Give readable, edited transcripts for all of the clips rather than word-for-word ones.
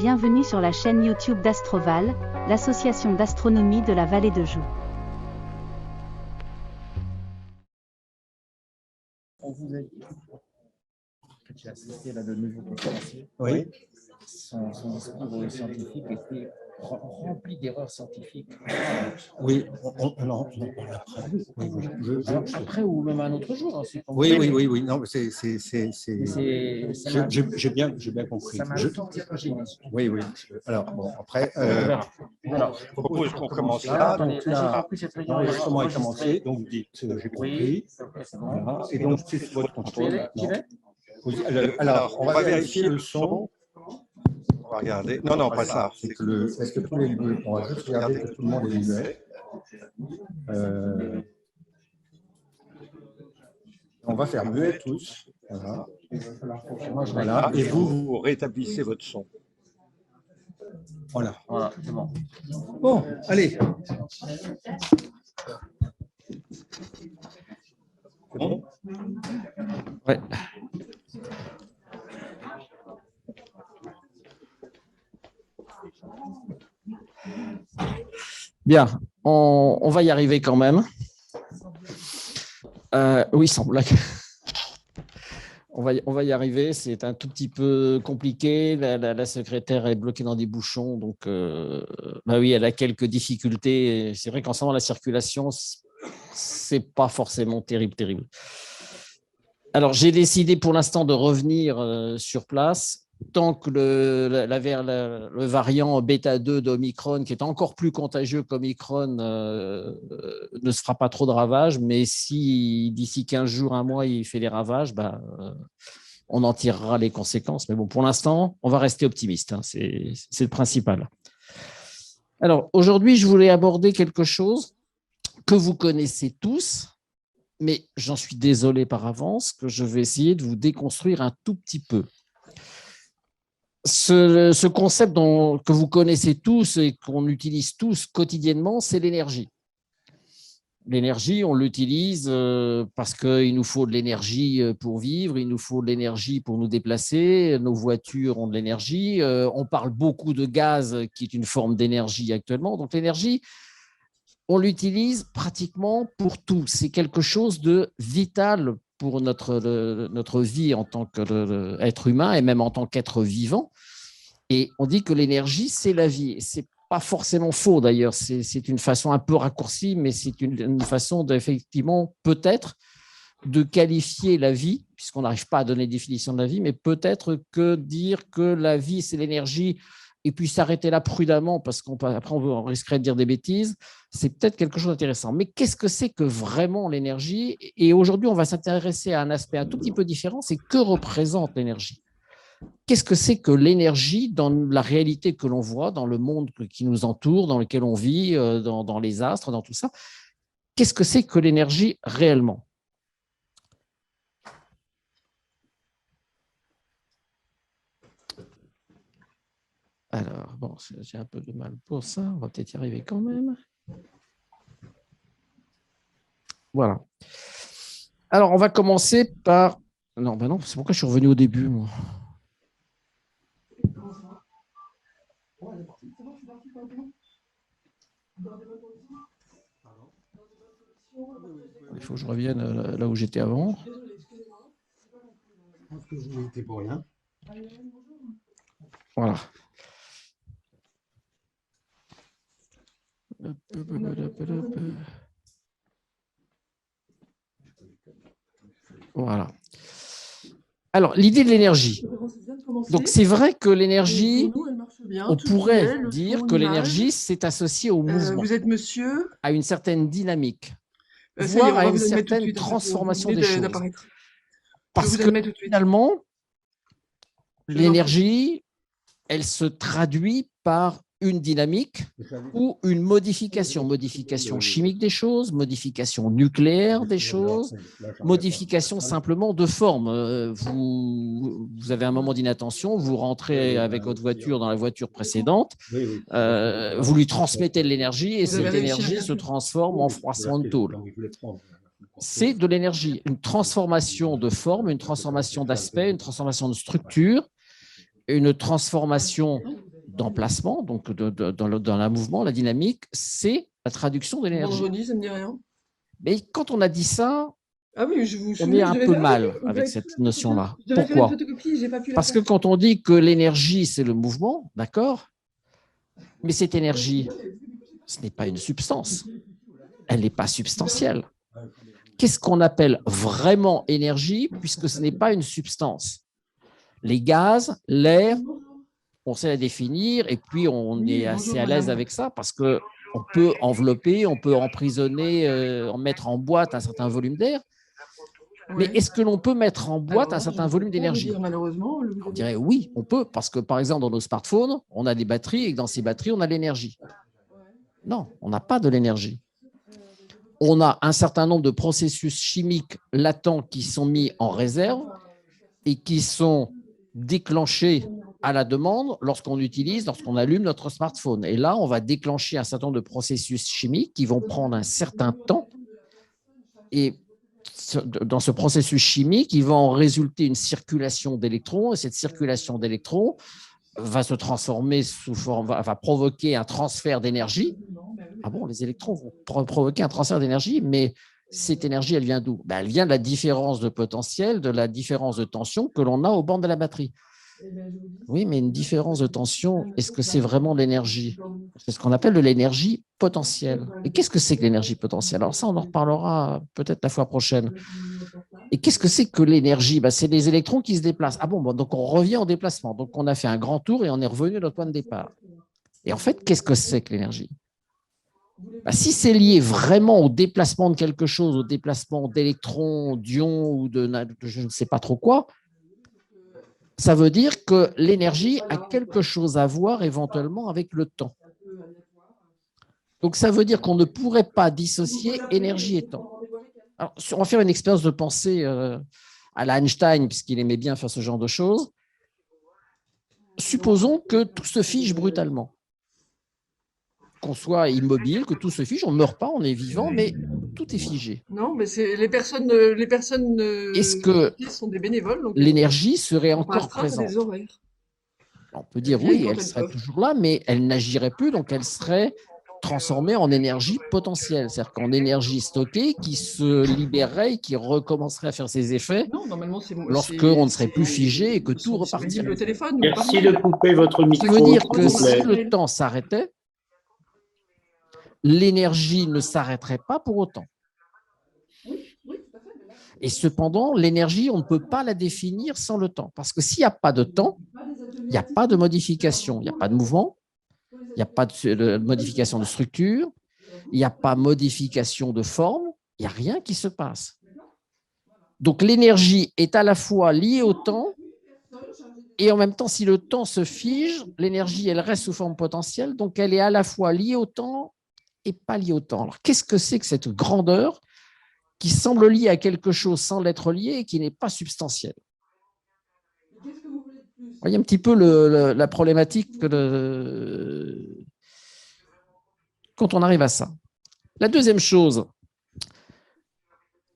Bienvenue sur la chaîne YouTube d'Astroval, l'association d'astronomie de la vallée de Joux. On vous a dit que tu as assisté à de nouveaux conférenciers. Oui. Son discours scientifique était rempli d'erreurs scientifiques. Oui, on en parle après. Alors, après ou même un autre jour. Oui. Non, Ça m'a j'ai bien compris. un tout petit peu gêné. Oui. Alors, bon, après, On verra. Alors, je propose qu'on commence là. là. Attendez, Donc là, j'ai là, pas pris cette réunion. l'enregistrement est commencé. Donc, vous dites, j'ai compris. C'est bon. Voilà. Et donc, c'est votre contrôle maintenant. Alors, on va vérifier le son. On va regarder. Non, pas ça. C'est que est-ce que tout le monde est muet? On va juste regarder que tout le monde est muet. On va faire muet tous. Voilà. Voilà. Et vous rétablissez votre son. Voilà, c'est bon. Bon, allez. C'est bon? Ouais. Bien, on va y arriver quand même. Oui, sans blague. On va y arriver. C'est un tout petit peu compliqué. La secrétaire est bloquée dans des bouchons. Donc, oui, elle a quelques difficultés. C'est vrai qu'en ce moment, la circulation, c'est pas forcément terrible. Alors, j'ai décidé pour l'instant de revenir sur place. Tant que le variant bêta-2 d'Omicron, qui est encore plus contagieux qu'Omicron, ne se fera pas trop de ravages, mais si d'ici 15 jours, un mois, il fait des ravages, on en tirera les conséquences. Mais bon, pour l'instant, on va rester optimiste, hein, c'est le principal. Alors, aujourd'hui, je voulais aborder quelque chose que vous connaissez tous, mais j'en suis désolé par avance, que je vais essayer de vous déconstruire un tout petit peu. Ce concept que vous connaissez tous et qu'on utilise tous quotidiennement, c'est l'énergie. L'énergie, on l'utilise parce qu'il nous faut de l'énergie pour vivre, il nous faut de l'énergie pour nous déplacer, nos voitures ont de l'énergie, on parle beaucoup de gaz qui est une forme d'énergie actuellement. Donc l'énergie, on l'utilise pratiquement pour tout. C'est quelque chose de vital pour notre vie en tant qu'être humain et même en tant qu'être vivant. Et on dit que l'énergie, c'est la vie. Ce n'est pas forcément faux d'ailleurs. C'est une façon un peu raccourcie, mais c'est une façon effectivement peut-être de qualifier la vie, puisqu'on n'arrive pas à donner une définition de la vie, mais peut-être que dire que la vie, c'est l'énergie, et puis s'arrêter là prudemment, parce qu'après on risquerait de dire des bêtises, c'est peut-être quelque chose d'intéressant. Mais qu'est-ce que c'est que vraiment l'énergie? Et aujourd'hui, on va s'intéresser à un aspect un tout petit peu différent, c'est que représente l'énergie? Qu'est-ce que c'est que l'énergie dans la réalité que l'on voit, dans le monde qui nous entoure, dans lequel on vit, dans les astres, dans tout ça? Qu'est-ce que c'est que l'énergie réellement? Alors, bon, j'ai un peu de mal pour ça. On va peut-être y arriver quand même. Voilà. Alors, on va commencer par… Non, c'est pourquoi je suis revenu au début, moi. Il faut que je revienne là où j'étais avant. Je pense que je n'y étais pour rien. Voilà. Voilà. Alors, l'idée de l'énergie. Donc, c'est vrai que l'énergie, on pourrait dire que l'énergie, c'est associé au mouvement. Vous êtes monsieur ? À une certaine dynamique, voire à une certaine transformation des choses. Parce que finalement, l'énergie, elle se traduit par une dynamique ou une modification chimique des choses, modification nucléaire des choses, modification simplement de forme. Vous avez un moment d'inattention, vous rentrez avec votre voiture dans la voiture précédente, vous lui transmettez de l'énergie et cette énergie se transforme en froissement de tôle. C'est de l'énergie, une transformation de forme, une transformation d'aspect, une transformation de structure, une transformation d'emplacement, donc dans le mouvement, la dynamique, c'est la traduction de l'énergie. Vendredi, ça me dit rien. Mais quand on a dit ça, Ah oui, je vous on souvenez, est je un devais peu faire mal une avec photocopie, cette notion-là. je devais faire une Pourquoi? photocopie, j'ai pas pu la Parce que faire. quand on dit que l'énergie, c'est le mouvement, d'accord, mais cette énergie, ce n'est pas une substance. Elle n'est pas substantielle. Qu'est-ce qu'on appelle vraiment énergie, puisque ce n'est pas une substance? Les gaz, l'air, on sait la définir, et puis on est assez à l'aise avec ça, parce qu'on peut envelopper, on peut emprisonner, en mettre en boîte un certain volume d'air. Mais est-ce que l'on peut mettre en boîte un certain volume d'énergie? Malheureusement, On dirait oui, on peut, parce que par exemple, dans nos smartphones, on a des batteries, et dans ces batteries, on a l'énergie. Non, on n'a pas de l'énergie. On a un certain nombre de processus chimiques latents qui sont mis en réserve et qui sont déclenchés à la demande lorsqu'on allume notre smartphone. Et là, on va déclencher un certain nombre de processus chimiques qui vont prendre un certain temps. Et dans ce processus chimique, il va en résulter une circulation d'électrons. Et cette circulation d'électrons va se transformer sous forme, va provoquer un transfert d'énergie. Ah bon, les électrons vont provoquer un transfert d'énergie, mais cette énergie, elle vient d'où? Elle vient de la différence de potentiel, de la différence de tension que l'on a au bord de la batterie. Oui, mais une différence de tension, est-ce que c'est vraiment de l'énergie? C'est ce qu'on appelle de l'énergie potentielle. Et qu'est-ce que c'est que l'énergie potentielle? Alors ça, on en reparlera peut-être la fois prochaine. Et qu'est-ce que c'est que l'énergie? C'est les électrons qui se déplacent. Ah bon, donc on revient en déplacement. Donc on a fait un grand tour et on est revenu à notre point de départ. Et en fait, qu'est-ce que c'est que l'énergie? Si c'est lié vraiment au déplacement de quelque chose, au déplacement d'électrons, d'ions ou de je ne sais pas trop quoi, ça veut dire que l'énergie a quelque chose à voir éventuellement avec le temps. Donc ça veut dire qu'on ne pourrait pas dissocier énergie et temps. Alors, on va faire une expérience de pensée à la Einstein, puisqu'il aimait bien faire ce genre de choses. Supposons que tout se fige brutalement. Qu'on soit immobile, que tout se fige, on ne meurt pas, on est vivant, mais tout est figé. Non, mais les personnes Est-ce que sont des bénévoles. l'énergie serait encore présente? On peut dire oui, elle serait toujours là, mais elle n'agirait plus, donc elle serait transformée en énergie potentielle, c'est-à-dire qu'en énergie stockée qui se libérerait et qui recommencerait à faire ses effets lorsqu'on ne serait plus figé et que tout repartirait. Merci de couper votre micro. Ça veut dire que si le temps s'arrêtait, l'énergie ne s'arrêterait pas pour autant. Et cependant, l'énergie, on ne peut pas la définir sans le temps. Parce que s'il n'y a pas de temps, il n'y a pas de modification, il n'y a pas de mouvement, il n'y a pas de modification de structure, il n'y a pas de modification de forme, il n'y a rien qui se passe. Donc l'énergie est à la fois liée au temps et en même temps, si le temps se fige, l'énergie, elle reste sous forme potentielle, donc elle est à la fois liée au temps et pas liée au temps. Alors qu'est-ce que c'est que cette grandeur qui semble liée à quelque chose sans l'être liée et qui n'est pas substantielle? Vous voyez un petit peu la problématique quand on arrive à ça. La deuxième chose,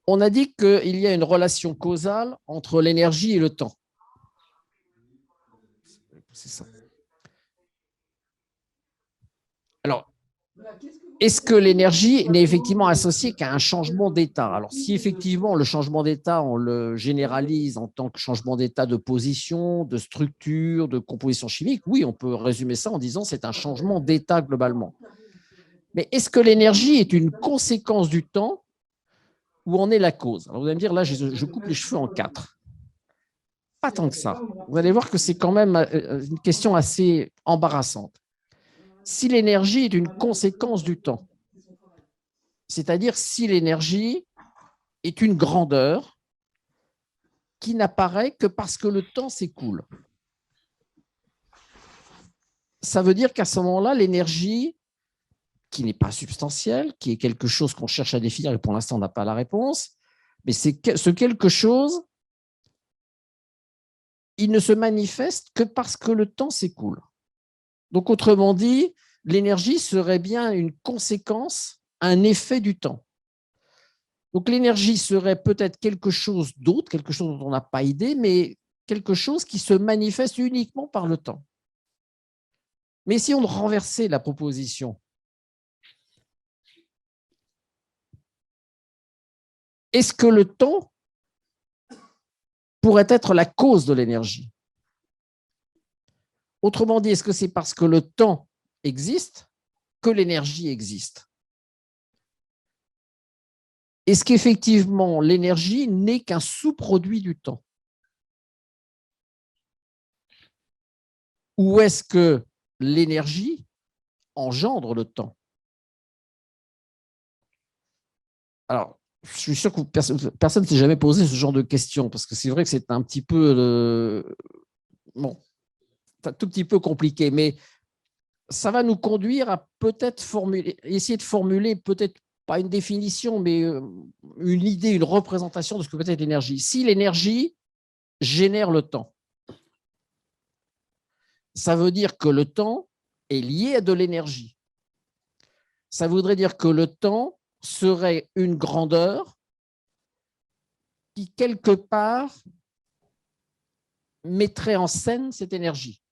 on a dit qu'il y a une relation causale entre l'énergie et le temps. C'est ça. Alors, est-ce que l'énergie n'est effectivement associée qu'à un changement d'état? Alors, si effectivement le changement d'état, on le généralise en tant que changement d'état de position, de structure, de composition chimique, oui, on peut résumer ça en disant que c'est un changement d'état globalement. Mais est-ce que l'énergie est une conséquence du temps ou en est la cause? Alors, vous allez me dire, là, je coupe les cheveux en 4. Pas tant que ça. Vous allez voir que c'est quand même une question assez embarrassante. Si l'énergie est une conséquence du temps, c'est-à-dire si l'énergie est une grandeur qui n'apparaît que parce que le temps s'écoule, ça veut dire qu'à ce moment-là, l'énergie, qui n'est pas substantielle, qui est quelque chose qu'on cherche à définir, et pour l'instant on n'a pas la réponse, mais c'est ce quelque chose, il ne se manifeste que parce que le temps s'écoule. Donc, autrement dit, l'énergie serait bien une conséquence, un effet du temps. Donc, l'énergie serait peut-être quelque chose d'autre, quelque chose dont on n'a pas idée, mais quelque chose qui se manifeste uniquement par le temps. Mais si on renversait la proposition, est-ce que le temps pourrait être la cause de l'énergie? Autrement dit, est-ce que c'est parce que le temps existe que l'énergie existe? Est-ce qu'effectivement l'énergie n'est qu'un sous-produit du temps? Ou est-ce que l'énergie engendre le temps? Alors, je suis sûr que personne ne s'est jamais posé ce genre de questions, parce que c'est vrai que c'est un petit peu, bon, un tout petit peu compliqué, mais ça va nous conduire à peut-être essayer de formuler peut-être pas une définition, mais une idée, une représentation de ce que peut être l'énergie. Si l'énergie génère le temps, ça veut dire que le temps est lié à de l'énergie. Ça voudrait dire que le temps serait une grandeur qui, quelque part, mettrait en scène cette énergie.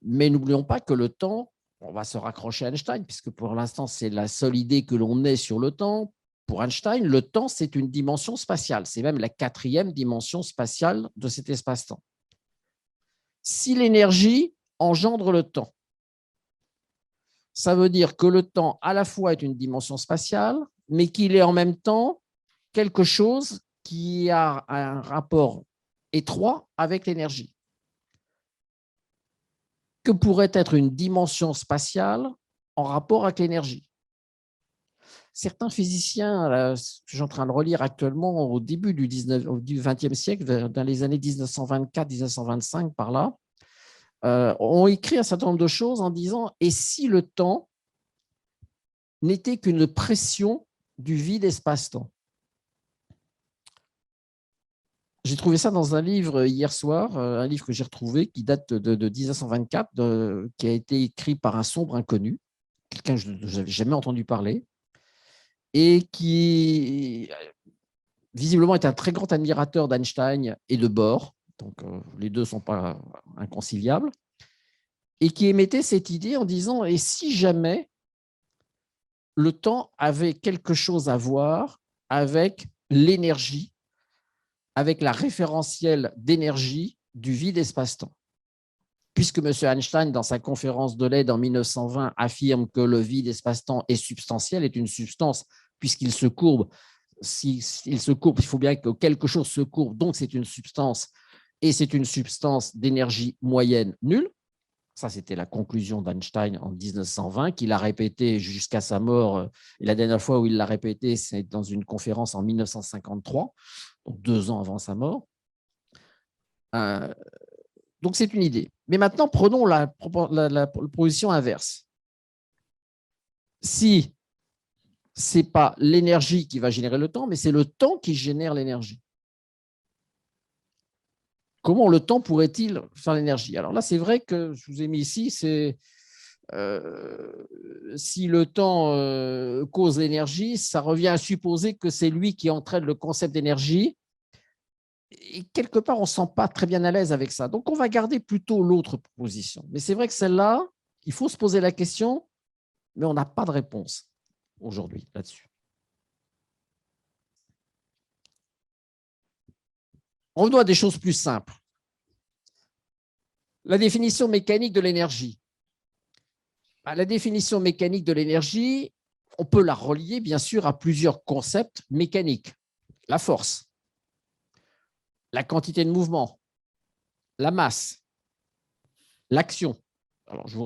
Mais n'oublions pas que le temps, on va se raccrocher à Einstein, puisque pour l'instant, c'est la seule idée que l'on ait sur le temps. Pour Einstein, le temps, c'est une dimension spatiale. C'est même la 4e dimension spatiale de cet espace-temps. Si l'énergie engendre le temps, ça veut dire que le temps, à la fois, est une dimension spatiale, mais qu'il est en même temps quelque chose qui a un rapport étroit avec l'énergie. Que pourrait être une dimension spatiale en rapport avec l'énergie? Certains physiciens, que je suis en train de relire actuellement au début du XXe siècle, dans les années 1924-1925, par là, ont écrit un certain nombre de choses en disant « Et si le temps n'était qu'une pression du vide espace-temps » J'ai trouvé ça dans un livre hier soir, un livre que j'ai retrouvé qui date de 1924, qui a été écrit par un sombre inconnu, quelqu'un que je n'avais jamais entendu parler, et qui visiblement est un très grand admirateur d'Einstein et de Bohr, donc les deux ne sont pas inconciliables, et qui émettait cette idée en disant « Et si jamais le temps avait quelque chose à voir avec l'énergie, avec la référentielle d'énergie du vide espace-temps ?» Puisque M. Einstein, dans sa conférence de Leyde en 1920, affirme que le vide espace-temps est substantiel, est une substance, puisqu'il se courbe. S'il se courbe, il faut bien que quelque chose se courbe, donc c'est une substance, et c'est une substance d'énergie moyenne nulle. Ça, c'était la conclusion d'Einstein en 1920, qu'il a répété jusqu'à sa mort. Et la dernière fois où il l'a répété, c'est dans une conférence en 1953, donc 2 ans avant sa mort. Donc, c'est une idée. Mais maintenant, prenons la proposition inverse. Si ce n'est pas l'énergie qui va générer le temps, mais c'est le temps qui génère l'énergie. Comment le temps pourrait-il faire l'énergie? Alors là, c'est vrai que je vous ai mis ici, c'est si le temps cause l'énergie, ça revient à supposer que c'est lui qui entraîne le concept d'énergie. Et quelque part, on ne se sent pas très bien à l'aise avec ça. Donc, on va garder plutôt l'autre proposition. Mais c'est vrai que celle-là, il faut se poser la question, mais on n'a pas de réponse aujourd'hui là-dessus. Revenons à des choses plus simples. La définition mécanique de l'énergie. La définition mécanique de l'énergie, on peut la relier bien sûr à plusieurs concepts mécaniques. La force, la quantité de mouvement, la masse, l'action. Alors, je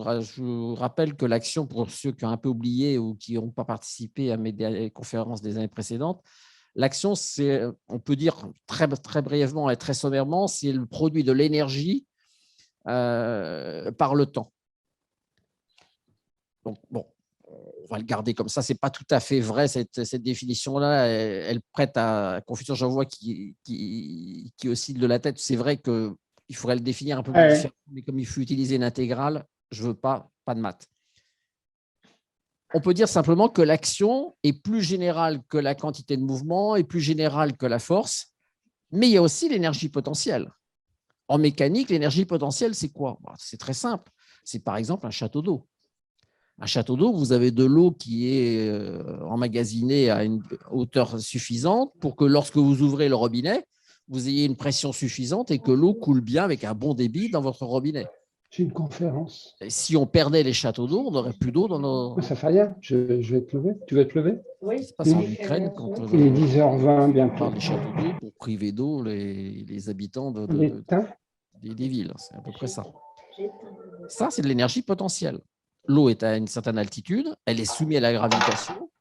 vous rappelle que l'action, pour ceux qui ont un peu oublié ou qui n'ont pas participé à mes conférences des années précédentes, l'action, c'est, on peut dire très, très brièvement et très sommairement, c'est le produit de l'énergie par le temps. Donc, bon, on va le garder comme ça. Ce n'est pas tout à fait vrai, cette définition-là. Elle prête à confusion. J'en vois qui oscille de la tête. C'est vrai qu'il faudrait le définir un peu plus différemment, mais comme il faut utiliser une intégrale, je ne veux pas de maths. On peut dire simplement que l'action est plus générale que la quantité de mouvement, est plus générale que la force, mais il y a aussi l'énergie potentielle. En mécanique, l'énergie potentielle, c'est quoi? C'est très simple. C'est par exemple un château d'eau. Un château d'eau, vous avez de l'eau qui est emmagasinée à une hauteur suffisante pour que lorsque vous ouvrez le robinet, vous ayez une pression suffisante et que l'eau coule bien avec un bon débit dans votre robinet. J'ai une conférence. Et si on perdait les châteaux d'eau, on n'aurait plus d'eau dans nos… Ça fait rien, je vais te lever. Tu vas te lever? Ce qui se passe en Ukraine quand Il est 10h20 on bientôt. parle des châteaux d'eau pour priver d'eau les habitants des villes. C'est à peu près ça. Ça, c'est de l'énergie potentielle. L'eau est à une certaine altitude, elle est soumise à la gravitation,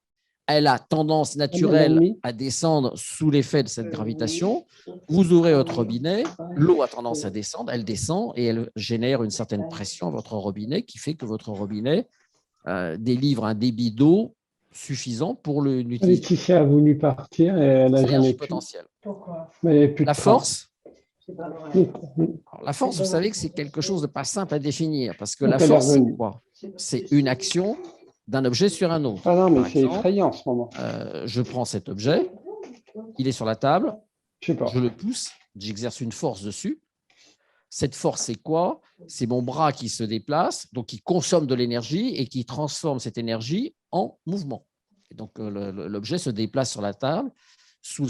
elle a tendance naturelle à descendre sous l'effet de cette gravitation. Vous ouvrez votre robinet, l'eau a tendance à descendre, elle descend et elle génère une certaine pression à votre robinet qui fait que votre robinet délivre un débit d'eau suffisant pour l'utiliser. Laetitia a voulu partir et elle n'a jamais pu. Potentiel. La force, la force, vous savez que c'est quelque chose de pas simple à définir parce que la force, c'est quoi? C'est une action d'un objet sur un autre. Ah non, mais c'est effrayant en ce moment. Je prends cet objet, il est sur la table, je le pousse, j'exerce une force dessus. Cette force, c'est quoi? C'est mon bras qui se déplace, donc qui consomme de l'énergie et qui transforme cette énergie en mouvement. Et donc, l'objet se déplace sur la table sous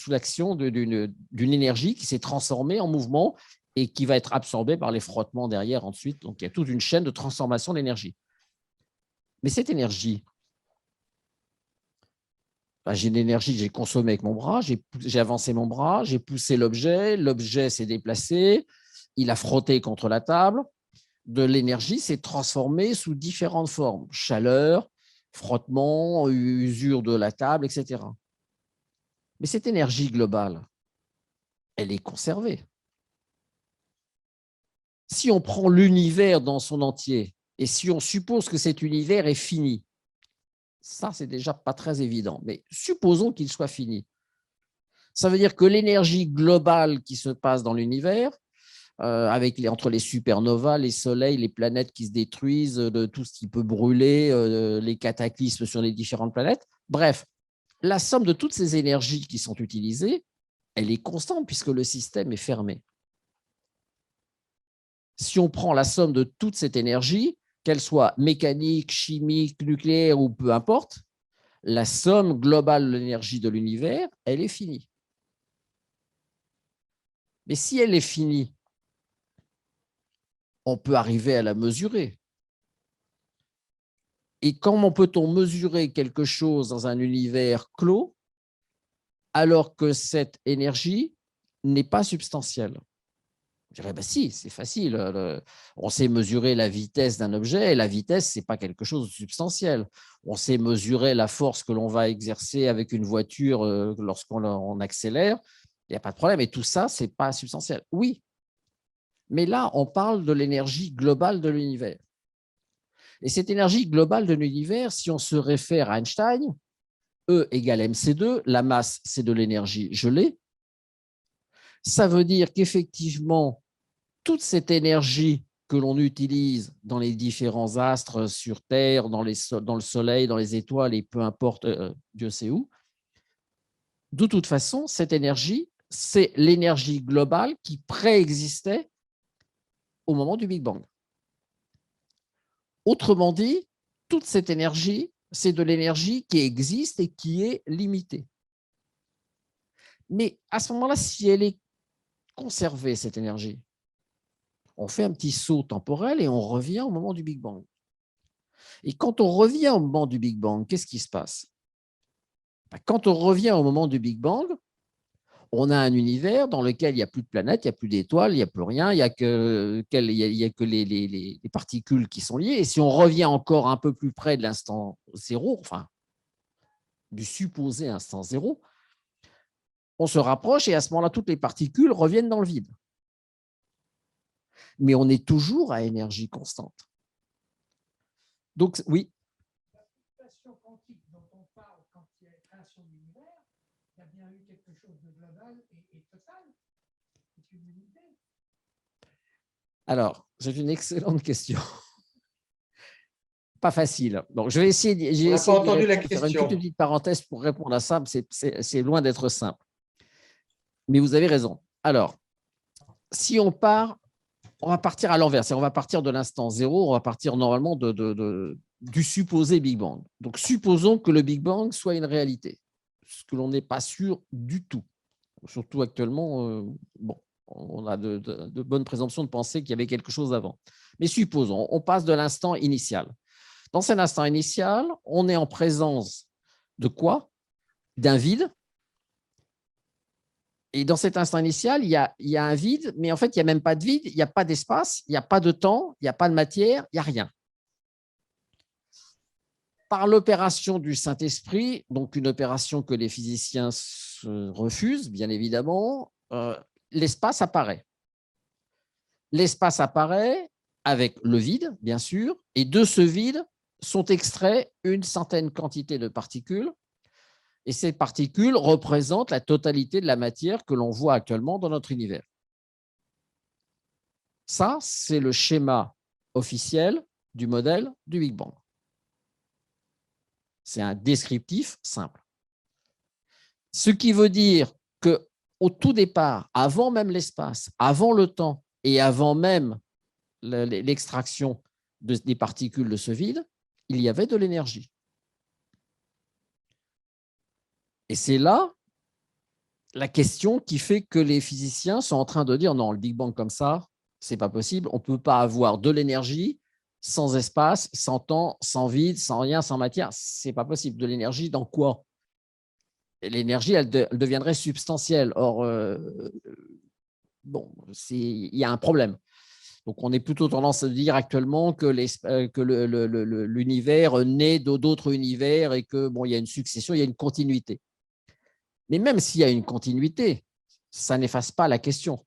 l'action d'une énergie qui s'est transformée en mouvement et qui va être absorbée par les frottements derrière ensuite. Donc, il y a toute une chaîne de transformation de l'énergie. Mais cette énergie, j'ai une énergie que j'ai consommée avec mon bras, j'ai avancé mon bras, j'ai poussé l'objet s'est déplacé, il a frotté contre la table. De l'énergie s'est transformée sous différentes formes, chaleur, frottement, usure de la table, etc. Mais cette énergie globale, elle est conservée. Si on prend l'univers dans son entier et si on suppose que cet univers est fini, ça, c'est déjà pas très évident, mais supposons qu'il soit fini. Ça veut dire que l'énergie globale qui se passe dans l'univers, entre les supernovas, les soleils, les planètes qui se détruisent, tout ce qui peut brûler, les cataclysmes sur les différentes planètes, bref, la somme de toutes ces énergies qui sont utilisées, elle est constante puisque le système est fermé. Si on prend la somme de toute cette énergie, qu'elle soit mécanique, chimique, nucléaire ou peu importe, la somme globale de l'énergie de l'univers, elle est finie. Mais si elle est finie, on peut arriver à la mesurer. Et comment peut-on mesurer quelque chose dans un univers clos alors que cette énergie n'est pas substantielle? Je dirais, si, c'est facile. On sait mesurer la vitesse d'un objet et la vitesse, ce n'est pas quelque chose de substantiel. On sait mesurer la force que l'on va exercer avec une voiture lorsqu'on accélère. Il n'y a pas de problème. Et tout ça, ce n'est pas substantiel. Oui. Mais là, on parle de l'énergie globale de l'univers. Et cette énergie globale de l'univers, si on se réfère à Einstein, E égale mc2, la masse, c'est de l'énergie gelée. Ça veut dire qu'effectivement, toute cette énergie que l'on utilise dans les différents astres sur Terre, dans le Soleil, dans les étoiles, et peu importe, Dieu sait où, de toute façon, cette énergie, c'est l'énergie globale qui préexistait au moment du Big Bang. Autrement dit, toute cette énergie, c'est de l'énergie qui existe et qui est limitée. Mais à ce moment-là, si elle est conservée, cette énergie, on fait un petit saut temporel et on revient au moment du Big Bang. Et quand on revient au moment du Big Bang, qu'est-ce qui se passe? Quand on revient au moment du Big Bang, on a un univers dans lequel il n'y a plus de planètes, il n'y a plus d'étoiles, il n'y a plus rien, il n'y a que les particules qui sont liées. Et si on revient encore un peu plus près de l'instant zéro, enfin, du supposé instant zéro, on se rapproche et à ce moment-là, toutes les particules reviennent dans le vide. Mais on est toujours à énergie constante. Donc, oui. La situation quantique dont on parle quand il y a création de l'univers, il y a bien eu quelque chose de global et total. C'est une unité. Alors, c'est une excellente question. Pas facile. Donc, je vais essayer de faire une toute petite parenthèse pour répondre à ça. C'est loin d'être simple. Mais vous avez raison. Alors, si on part, on va partir à l'envers. On va partir de l'instant zéro, on va partir normalement du supposé Big Bang. Donc, supposons que le Big Bang soit une réalité, ce que l'on n'est pas sûr du tout. Surtout actuellement, bon, on a de bonnes présomptions de penser qu'il y avait quelque chose avant. Mais supposons, on passe de l'instant initial. Dans cet instant initial, on est en présence de quoi? D'un vide. Et dans cet instant initial, il y a un vide, mais en fait, il n'y a même pas de vide, il n'y a pas d'espace, il n'y a pas de temps, il n'y a pas de matière, il n'y a rien. Par l'opération du Saint-Esprit, donc une opération que les physiciens refusent, bien évidemment, l'espace apparaît. L'espace apparaît avec le vide, bien sûr, et de ce vide sont extraits une certaine quantité de particules, et ces particules représentent la totalité de la matière que l'on voit actuellement dans notre univers. Ça, c'est le schéma officiel du modèle du Big Bang. C'est un descriptif simple. Ce qui veut dire qu'au tout départ, avant même l'espace, avant le temps et avant même l'extraction des particules de ce vide, il y avait de l'énergie. Et c'est là la question qui fait que les physiciens sont en train de dire non, le Big Bang comme ça, ce n'est pas possible. On ne peut pas avoir de l'énergie sans espace, sans temps, sans vide, sans rien, sans matière. Ce n'est pas possible. De l'énergie dans quoi? L'énergie, elle deviendrait substantielle. Or, bon, il y a un problème. Donc, on est plutôt tendance à dire actuellement que l'univers naît d'autres univers et que bon, il y a une succession, il y a une continuité. Mais même s'il y a une continuité, ça n'efface pas la question.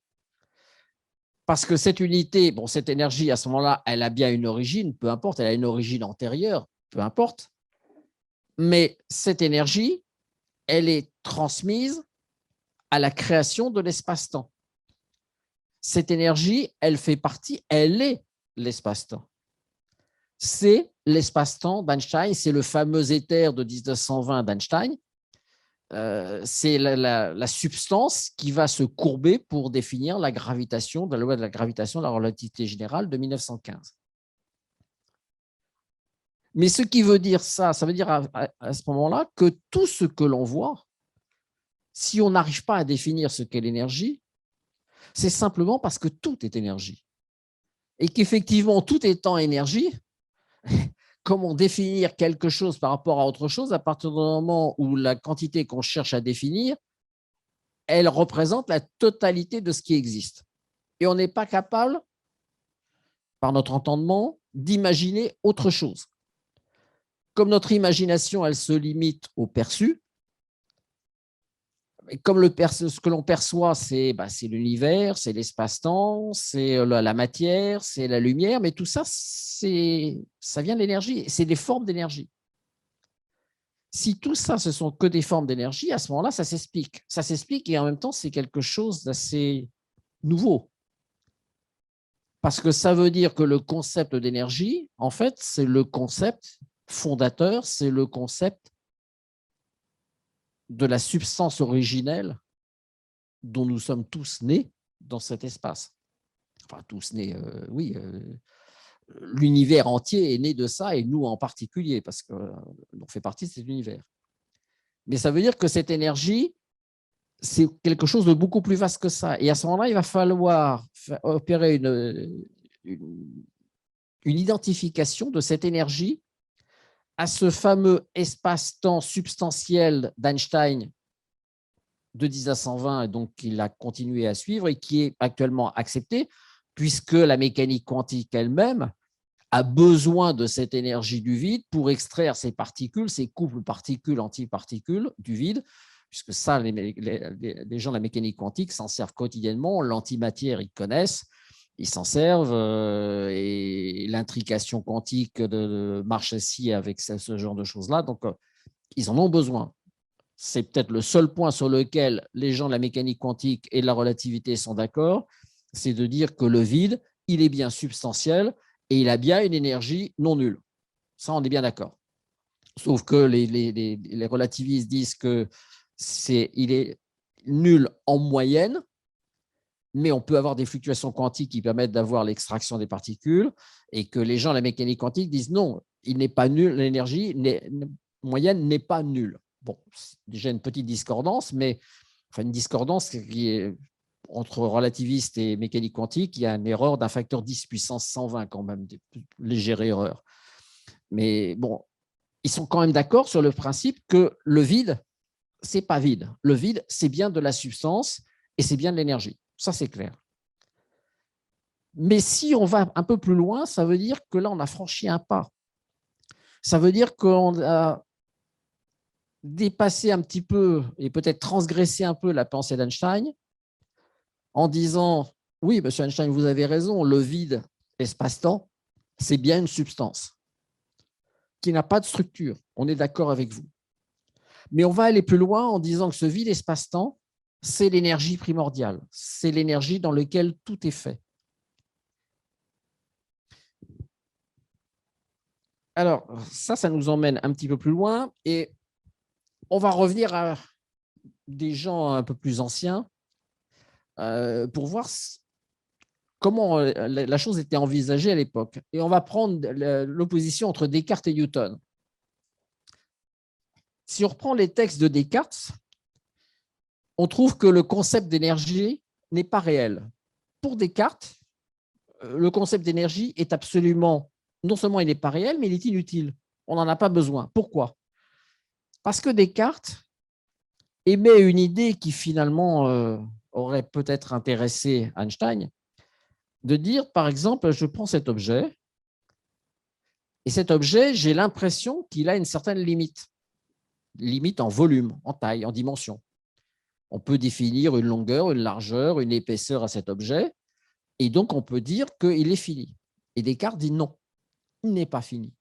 Parce que cette unité, bon, cette énergie, à ce moment-là, elle a bien une origine, peu importe, elle a une origine antérieure, peu importe. Mais cette énergie, elle est transmise à la création de l'espace-temps. Cette énergie, elle fait partie, elle est l'espace-temps. C'est l'espace-temps d'Einstein, c'est le fameux éther de 1920 d'Einstein. C'est la substance qui va se courber pour définir la gravitation, la loi de la gravitation de la relativité générale de 1915. Mais ce qui veut dire ça veut dire à ce moment-là que tout ce que l'on voit, si on n'arrive pas à définir ce qu'est l'énergie, c'est simplement parce que tout est énergie. Et qu'effectivement, tout étant énergie, comment définir quelque chose par rapport à autre chose à partir du moment où la quantité qu'on cherche à définir, elle représente la totalité de ce qui existe. Et on n'est pas capable, par notre entendement, d'imaginer autre chose. Comme notre imagination, elle se limite au perçu, et comme ce que l'on perçoit, c'est l'univers, c'est l'espace-temps, c'est la matière, c'est la lumière, mais tout ça, ça vient de l'énergie, c'est des formes d'énergie. Si tout ça, ce sont que des formes d'énergie, à ce moment-là, ça s'explique. Ça s'explique et en même temps, c'est quelque chose d'assez nouveau. Parce que ça veut dire que le concept d'énergie, en fait, c'est le concept fondateur, c'est le concept de la substance originelle dont nous sommes tous nés dans cet espace. Enfin, tous nés, oui. L'univers entier est né de ça, et nous en particulier, parce qu'on fait partie de cet univers. Mais ça veut dire que cette énergie, c'est quelque chose de beaucoup plus vaste que ça. Et à ce moment-là, il va falloir opérer une identification de cette énergie à ce fameux espace-temps substantiel d'Einstein de 1920, et donc qu'il a continué à suivre et qui est actuellement accepté, puisque la mécanique quantique elle-même a besoin de cette énergie du vide pour extraire ces particules, ces couples particules-antiparticules du vide, puisque ça, les gens de la mécanique quantique s'en servent quotidiennement, l'antimatière, ils connaissent, ils s'en servent, et l'intrication quantique marche aussi avec ce genre de choses-là, donc ils en ont besoin. C'est peut-être le seul point sur lequel les gens de la mécanique quantique et de la relativité sont d'accord, c'est de dire que le vide, il est bien substantiel et il a bien une énergie non nulle. Ça, on est bien d'accord. Sauf que les relativistes disent qu'il est nul en moyenne, mais on peut avoir des fluctuations quantiques qui permettent d'avoir l'extraction des particules, et que les gens de la mécanique quantique disent non, il n'est pas nul, l'énergie moyenne n'est pas nulle. Bon, c'est déjà une petite discordance, mais enfin une discordance qui est entre relativistes et mécanique quantique, il y a une erreur d'un facteur 10 puissance 120 quand même, des légères erreurs. Mais bon, ils sont quand même d'accord sur le principe que le vide, c'est pas vide. Le vide, c'est bien de la substance et c'est bien de l'énergie. Ça, c'est clair. Mais si on va un peu plus loin, ça veut dire que là, on a franchi un pas. Ça veut dire qu'on a dépassé un petit peu et peut-être transgressé un peu la pensée d'Einstein en disant « Oui, monsieur Einstein, vous avez raison, le vide, espace-temps, c'est bien une substance qui n'a pas de structure. On est d'accord avec vous. Mais on va aller plus loin en disant que ce vide espace-temps, c'est l'énergie primordiale, c'est l'énergie dans laquelle tout est fait. » Alors, ça nous emmène un petit peu plus loin et on va revenir à des gens un peu plus anciens pour voir comment la chose était envisagée à l'époque. Et on va prendre l'opposition entre Descartes et Newton. Si on reprend les textes de Descartes, on trouve que le concept d'énergie n'est pas réel. Pour Descartes, le concept d'énergie est absolument, non seulement il n'est pas réel, mais il est inutile. On n'en a pas besoin. Pourquoi? Parce que Descartes émet une idée qui finalement aurait peut-être intéressé Einstein, de dire, par exemple, je prends cet objet, et cet objet, j'ai l'impression qu'il a une certaine limite en volume, en taille, en dimension. On peut définir une longueur, une largeur, une épaisseur à cet objet, et donc on peut dire qu'il est fini. Et Descartes dit non, il n'est pas fini.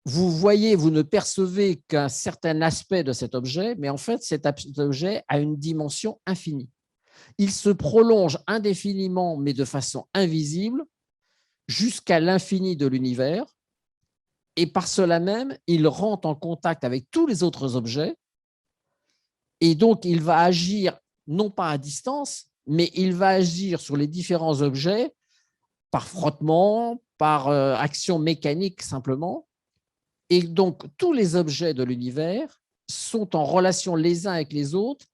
Vous voyez, vous ne percevez qu'un certain aspect de cet objet, mais en fait, cet objet a une dimension infinie. Il se prolonge indéfiniment, mais de façon invisible, jusqu'à l'infini de l'univers, et par cela même, il rentre en contact avec tous les autres objets, et donc il va agir non pas à distance, mais il va agir sur les différents objets par frottement, par action mécanique simplement, et donc tous les objets de l'univers sont en relation les uns avec les autres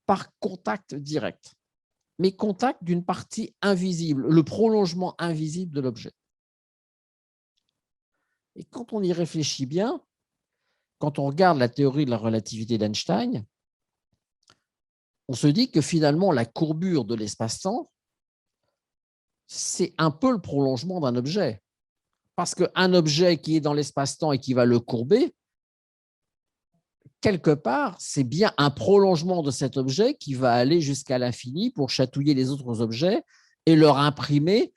par contact direct, mais contact d'une partie invisible, le prolongement invisible de l'objet. Et quand on y réfléchit bien, quand on regarde la théorie de la relativité d'Einstein, on se dit que finalement la courbure de l'espace-temps, c'est un peu le prolongement d'un objet. Parce qu'un objet qui est dans l'espace-temps et qui va le courber, quelque part, c'est bien un prolongement de cet objet qui va aller jusqu'à l'infini pour chatouiller les autres objets et leur imprimer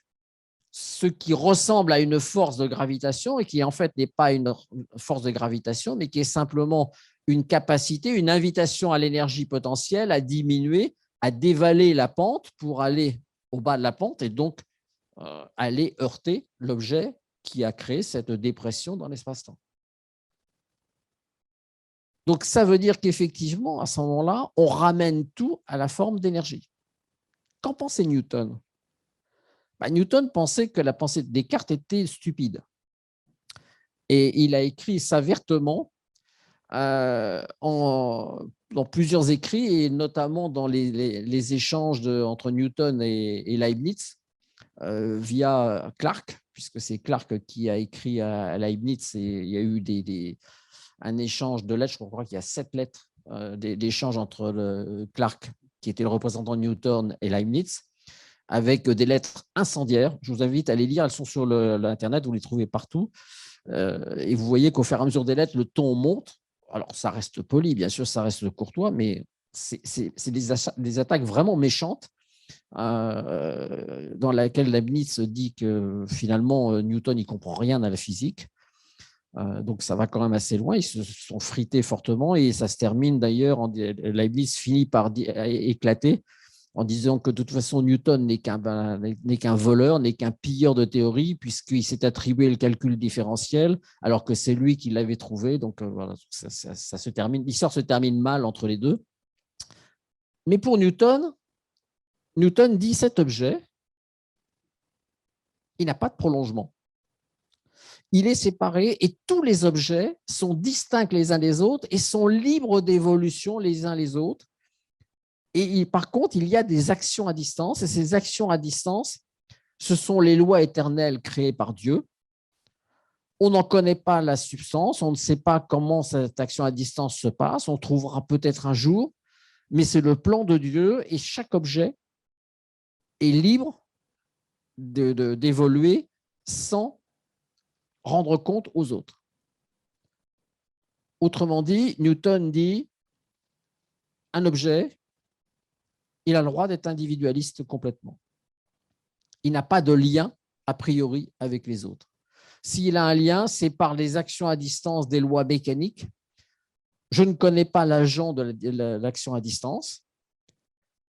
ce qui ressemble à une force de gravitation et qui en fait n'est pas une force de gravitation, mais qui est simplement une capacité, une invitation à l'énergie potentielle à diminuer, à dévaler la pente pour aller au bas de la pente et donc aller heurter l'objet qui a créé cette dépression dans l'espace-temps. Donc, ça veut dire qu'effectivement, à ce moment-là, on ramène tout à la forme d'énergie. Qu'en pensait Newton? Newton pensait que la pensée de Descartes était stupide. Et il a écrit ça vertement dans plusieurs écrits, et notamment dans les échanges entre Newton et Leibniz via Clarke, puisque c'est Clarke qui a écrit à Leibniz, et il y a eu un échange de lettres, je crois qu'il y a 7 lettres d'échange entre Clarke, qui était le représentant de Newton, et Leibniz, avec des lettres incendiaires. Je vous invite à les lire, elles sont sur l'Internet, vous les trouvez partout. Et vous voyez qu'au fur et à mesure des lettres, le ton monte. Alors, ça reste poli, bien sûr, ça reste courtois, mais c'est des attaques vraiment méchantes dans laquelle Leibniz dit que finalement, Newton n'y comprend rien à la physique. Donc, ça va quand même assez loin. Ils se sont frités fortement et ça se termine d'ailleurs, Leibniz finit par éclater en disant que de toute façon, Newton n'est qu'un voleur, n'est qu'un pilleur de théorie, puisqu'il s'est attribué le calcul différentiel, alors que c'est lui qui l'avait trouvé. Donc, voilà, ça se termine, l'histoire se termine mal entre les deux. Mais pour Newton, Newton dit cet objet, il n'a pas de prolongement. Il est séparé et tous les objets sont distincts les uns des autres et sont libres d'évolution les uns les autres. Et par contre, il y a des actions à distance et ces actions à distance, ce sont les lois éternelles créées par Dieu. On n'en connaît pas la substance, on ne sait pas comment cette action à distance se passe, on trouvera peut-être un jour, mais c'est le plan de Dieu et chaque objet est libre d'évoluer sans rendre compte aux autres. Autrement dit, Newton dit, un objet, il a le droit d'être individualiste complètement. Il n'a pas de lien a priori avec les autres. S'il a un lien, c'est par les actions à distance des lois mécaniques. Je ne connais pas l'agent de l'action à distance,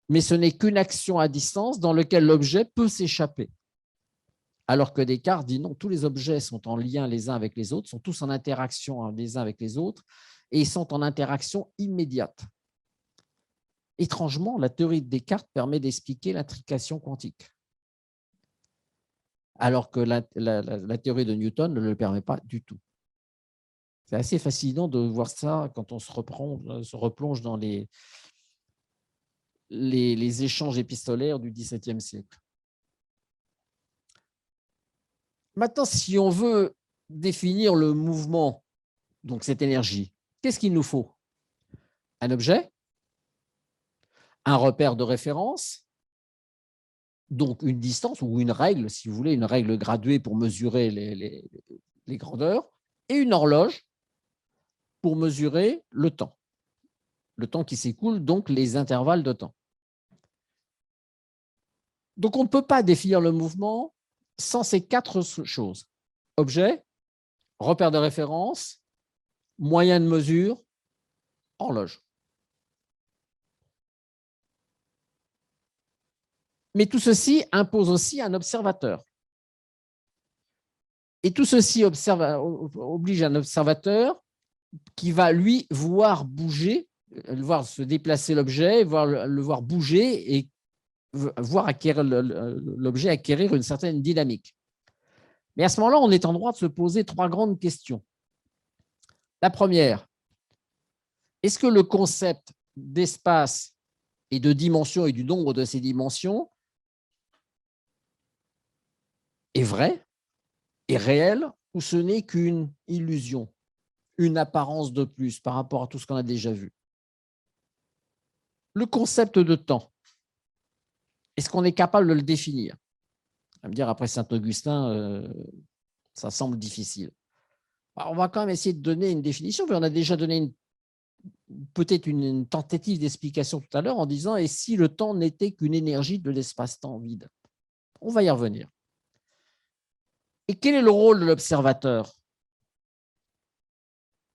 mais ce n'est qu'une action à distance dans laquelle l'objet peut s'échapper. Alors que Descartes dit non, tous les objets sont en lien les uns avec les autres, sont tous en interaction les uns avec les autres, et ils sont en interaction immédiate. Étrangement, la théorie de Descartes permet d'expliquer l'intrication quantique, alors que la théorie de Newton ne le permet pas du tout. C'est assez fascinant de voir ça quand on se replonge dans les échanges épistolaires du XVIIe siècle. Maintenant, si on veut définir le mouvement, donc cette énergie, qu'est-ce qu'il nous faut? Un objet, un repère de référence, donc une distance ou une règle, si vous voulez, une règle graduée pour mesurer les grandeurs, et une horloge pour mesurer le temps qui s'écoule, donc les intervalles de temps. Donc on ne peut pas définir le mouvement sans ces quatre choses. Objet, repère de référence, moyen de mesure, horloge. Mais tout ceci impose aussi un observateur. Et tout ceci oblige un observateur qui va, lui, voir bouger, voir se déplacer l'objet, le voir bouger et voir l'objet acquérir une certaine dynamique. Mais à ce moment-là, on est en droit de se poser trois grandes questions. La première, est-ce que le concept d'espace et de dimension et du nombre de ces dimensions est vrai, est réel, ou ce n'est qu'une illusion, une apparence de plus par rapport à tout ce qu'on a déjà vu? Le concept de temps, est-ce qu'on est capable de le définir? On va me dire, après Saint-Augustin, ça semble difficile. Alors, on va quand même essayer de donner une définition, mais on a déjà donné peut-être une tentative d'explication tout à l'heure en disant « et si le temps n'était qu'une énergie de l'espace-temps vide ?» On va y revenir. Et quel est le rôle de l'observateur?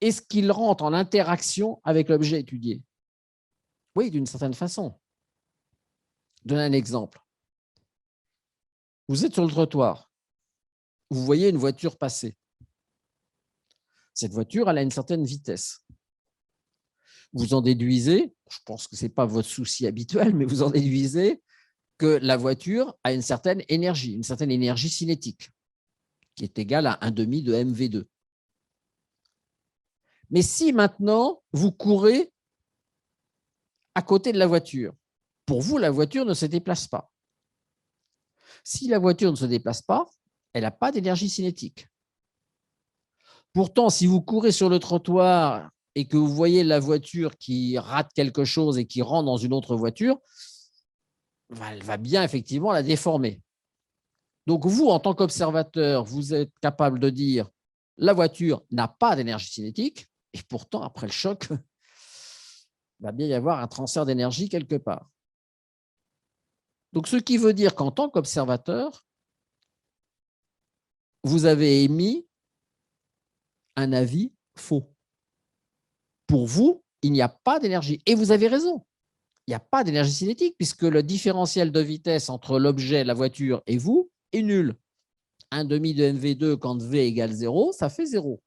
Est-ce qu'il rentre en interaction avec l'objet étudié? Oui, d'une certaine façon. Je donne un exemple. Vous êtes sur le trottoir. Vous voyez une voiture passer. Cette voiture, elle a une certaine vitesse. Vous en déduisez, je pense que ce n'est pas votre souci habituel, mais vous en déduisez que la voiture a une certaine énergie cinétique, qui est égale à 1/2 de mv2. Mais si maintenant, vous courez à côté de la voiture, pour vous, la voiture ne se déplace pas. Si la voiture ne se déplace pas, elle n'a pas d'énergie cinétique. Pourtant, si vous courez sur le trottoir et que vous voyez la voiture qui rate quelque chose et qui rentre dans une autre voiture, elle va bien effectivement la déformer. Donc vous, en tant qu'observateur, vous êtes capable de dire la voiture n'a pas d'énergie cinétique et pourtant, après le choc, il va bien y avoir un transfert d'énergie quelque part. Donc, ce qui veut dire qu'en tant qu'observateur, vous avez émis un avis faux. Pour vous, il n'y a pas d'énergie. Et vous avez raison. Il n'y a pas d'énergie cinétique puisque le différentiel de vitesse entre l'objet, la voiture et vous est nul. 1/2 de mv2 quand v égale 0, ça fait 0.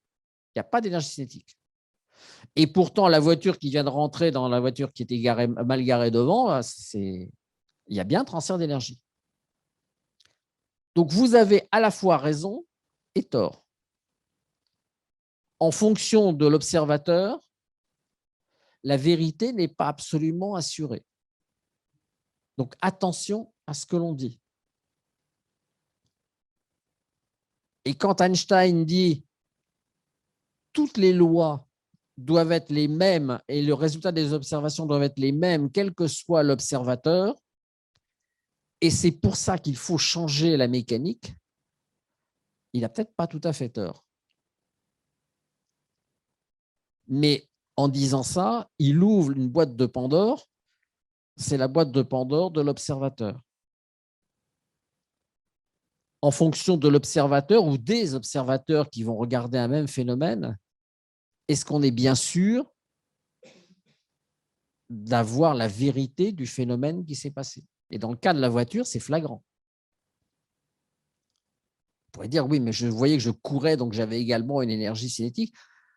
Il n'y a pas d'énergie cinétique. Et pourtant, la voiture qui vient de rentrer dans la voiture qui était mal garée devant, c'est Il y a bien transfert d'énergie. Donc, vous avez à la fois raison et tort. En fonction de l'observateur, la vérité n'est pas absolument assurée. Donc, attention à ce que l'on dit. Et quand Einstein dit « toutes les lois doivent être les mêmes et le résultat des observations doivent être les mêmes, quel que soit l'observateur, et c'est pour ça qu'il faut changer la mécanique », il n'a peut-être pas tout à fait tort. Mais en disant ça, il ouvre une boîte de Pandore, c'est la boîte de Pandore de l'observateur. En fonction de l'observateur ou des observateurs qui vont regarder un même phénomène, est-ce qu'on est bien sûr d'avoir la vérité du phénomène qui s'est passé? Et dans le cas de la voiture, c'est flagrant. Vous pourrez dire, oui, mais je voyais que je courais, donc j'avais également une énergie cinétique.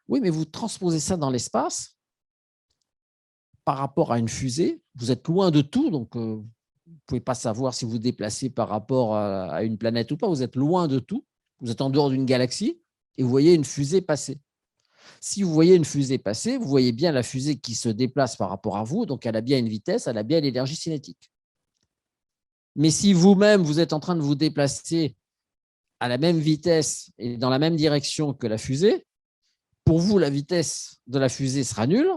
Oui, mais vous transposez ça dans l'espace par rapport à une fusée. Vous êtes loin de tout, donc vous ne pouvez pas savoir si vous vous déplacez par rapport à une planète ou pas. Vous êtes loin de tout. Vous êtes en dehors d'une galaxie et vous voyez une fusée passer. Si vous voyez une fusée passer, vous voyez bien la fusée qui se déplace par rapport à vous, donc elle a bien une vitesse, elle a bien l'énergie cinétique. Mais si vous-même, vous êtes en train de vous déplacer à la même vitesse et dans la même direction que la fusée, pour vous, la vitesse de la fusée sera nulle,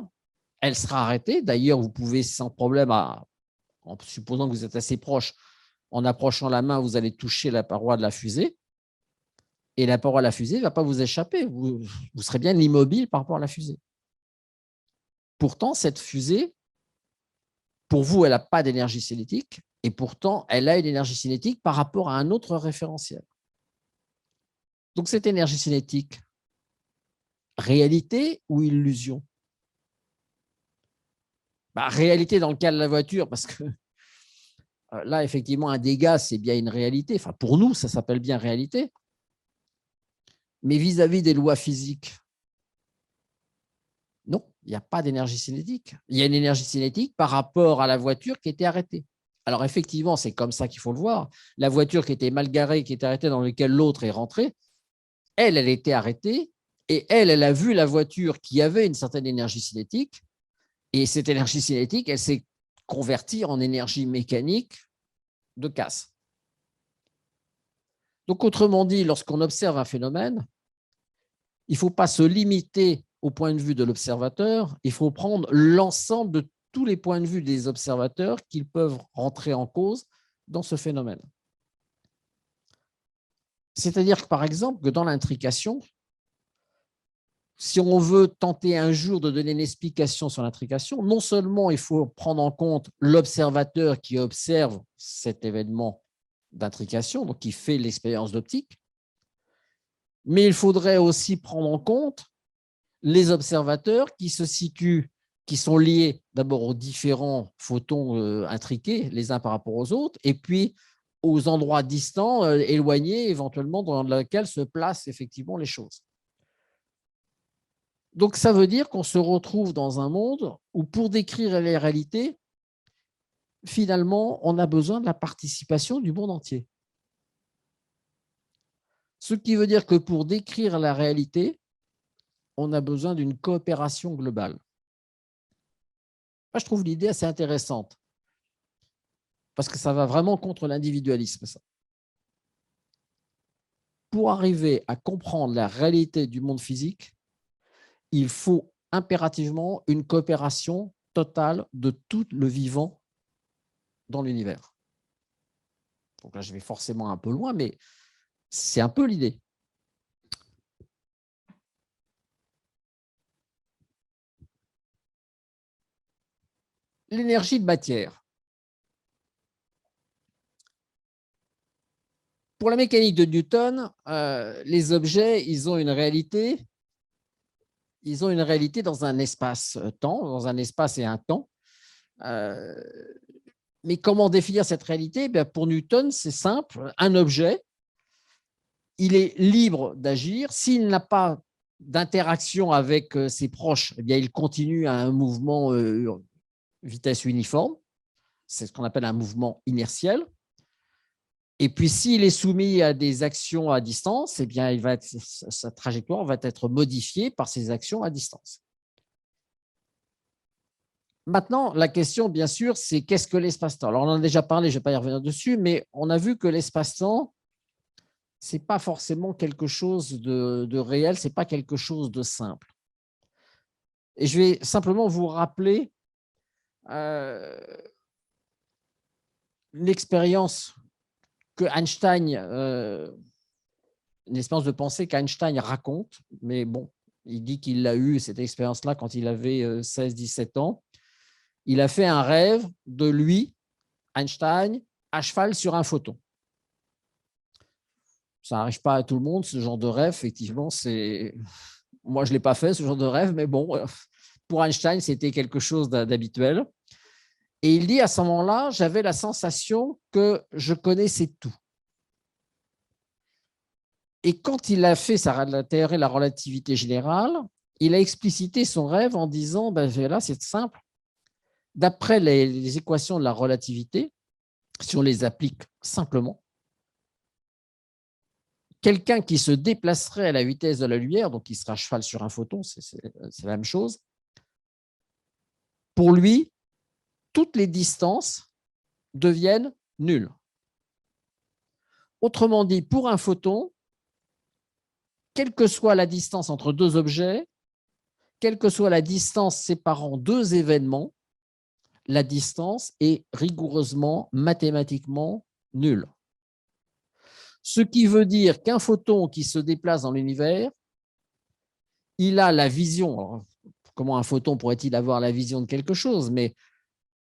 elle sera arrêtée. D'ailleurs, vous pouvez sans problème, en supposant que vous êtes assez proche, en approchant la main, vous allez toucher la paroi de la fusée. Et la paroi de la fusée ne va pas vous échapper. Vous serez bien immobile par rapport à la fusée. Pourtant, cette fusée, pour vous, elle n'a pas d'énergie cinétique. Et pourtant, elle a une énergie cinétique par rapport à un autre référentiel. Donc, cette énergie cinétique, réalité ou illusion? Réalité dans le cas de la voiture, parce que là, effectivement, un dégât, c'est bien une réalité. Enfin, pour nous, ça s'appelle bien réalité. Mais vis-à-vis des lois physiques, non, il n'y a pas d'énergie cinétique. Il y a une énergie cinétique par rapport à la voiture qui était arrêtée. Alors, effectivement, c'est comme ça qu'il faut le voir. La voiture qui était mal garée, qui était arrêtée, dans laquelle l'autre est rentré, elle était arrêtée et elle a vu la voiture qui avait une certaine énergie cinétique et cette énergie cinétique, elle s'est convertie en énergie mécanique de casse. Donc, autrement dit, lorsqu'on observe un phénomène, il ne faut pas se limiter au point de vue de l'observateur, il faut prendre l'ensemble de tous les points de vue des observateurs qui peuvent rentrer en cause dans ce phénomène. C'est-à-dire que, par exemple, que dans l'intrication, si on veut tenter un jour de donner une explication sur l'intrication, non seulement il faut prendre en compte l'observateur qui observe cet événement d'intrication, donc qui fait l'expérience d'optique, mais il faudrait aussi prendre en compte les observateurs qui se situent, qui sont liés d'abord aux différents photons intriqués les uns par rapport aux autres, et puis aux endroits distants, éloignés éventuellement dans lesquels se placent effectivement les choses. Donc ça veut dire qu'on se retrouve dans un monde où pour décrire les réalités, finalement, on a besoin de la participation du monde entier. Ce qui veut dire que pour décrire la réalité, on a besoin d'une coopération globale. Moi, je trouve l'idée assez intéressante, parce que ça va vraiment contre l'individualisme, ça. Pour arriver à comprendre la réalité du monde physique, il faut impérativement une coopération totale de tout le vivant dans l'univers. Donc là, je vais forcément un peu loin, mais c'est un peu l'idée. L'énergie de matière. Pour la mécanique de Newton, les objets, ils ont une réalité dans un espace-temps, dans un espace et un temps. Mais comment définir cette réalité? Pour Newton, c'est simple. Un objet, il est libre d'agir. S'il n'a pas d'interaction avec ses proches, il continue à un mouvement vitesse uniforme. c'est ce qu'on appelle un mouvement inertiel. Et puis, s'il est soumis à des actions à distance, eh bien, sa trajectoire va être modifiée par ces actions à distance. Maintenant, la question, bien sûr, c'est qu'est-ce que l'espace-temps? Alors, on en a déjà parlé, je ne vais pas y revenir dessus, mais on a vu que l'espace-temps, ce n'est pas forcément quelque chose de réel, ce n'est pas quelque chose de simple. Et je vais simplement vous rappeler une expérience que Einstein, une expérience de pensée qu'Einstein raconte, mais bon, il dit qu'il l'a eu, cette expérience-là, quand il avait 16-17 ans. Il a fait un rêve de lui, Einstein, à cheval sur un photon. Ça n'arrive pas à tout le monde, ce genre de rêve, effectivement. Moi, je ne l'ai pas fait, ce genre de rêve, mais bon, pour Einstein, c'était quelque chose d'habituel. Et il dit, à ce moment-là, j'avais la sensation que je connaissais tout. Et quand il a fait la théorie de la relativité générale, il a explicité son rêve en disant, ben là, c'est simple. D'après les équations de la relativité, si on les applique simplement, quelqu'un qui se déplacerait à la vitesse de la lumière, donc qui sera à cheval sur un photon, c'est la même chose, pour lui, toutes les distances deviennent nulles. Autrement dit, pour un photon, quelle que soit la distance entre deux objets, quelle que soit la distance séparant deux événements, la distance est rigoureusement, mathématiquement nulle. Ce qui veut dire qu'un photon qui se déplace dans l'univers, il a la vision. Alors, comment un photon pourrait-il avoir la vision de quelque chose? Mais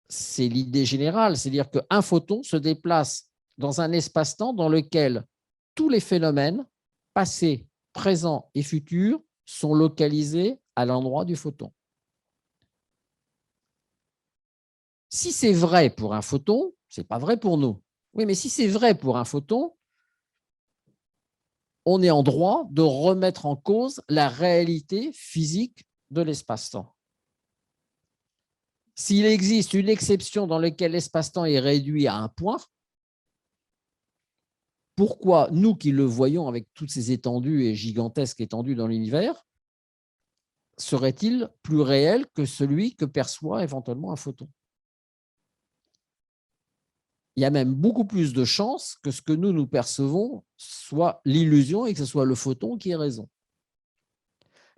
c'est l'idée générale, c'est-à-dire qu'un photon se déplace dans un espace-temps dans lequel tous les phénomènes, passés, présents et futurs, sont localisés à l'endroit du photon. Si c'est vrai pour un photon, ce n'est pas vrai pour nous. Oui, mais si c'est vrai pour un photon, on est en droit de remettre en cause la réalité physique de l'espace-temps. S'il existe une exception dans laquelle l'espace-temps est réduit à un point, pourquoi nous qui le voyons avec toutes ces étendues et gigantesques étendues dans l'univers, serait-il plus réel que celui que perçoit éventuellement un photon? Il y a même beaucoup plus de chances que ce que nous percevons soit l'illusion et que ce soit le photon qui ait raison.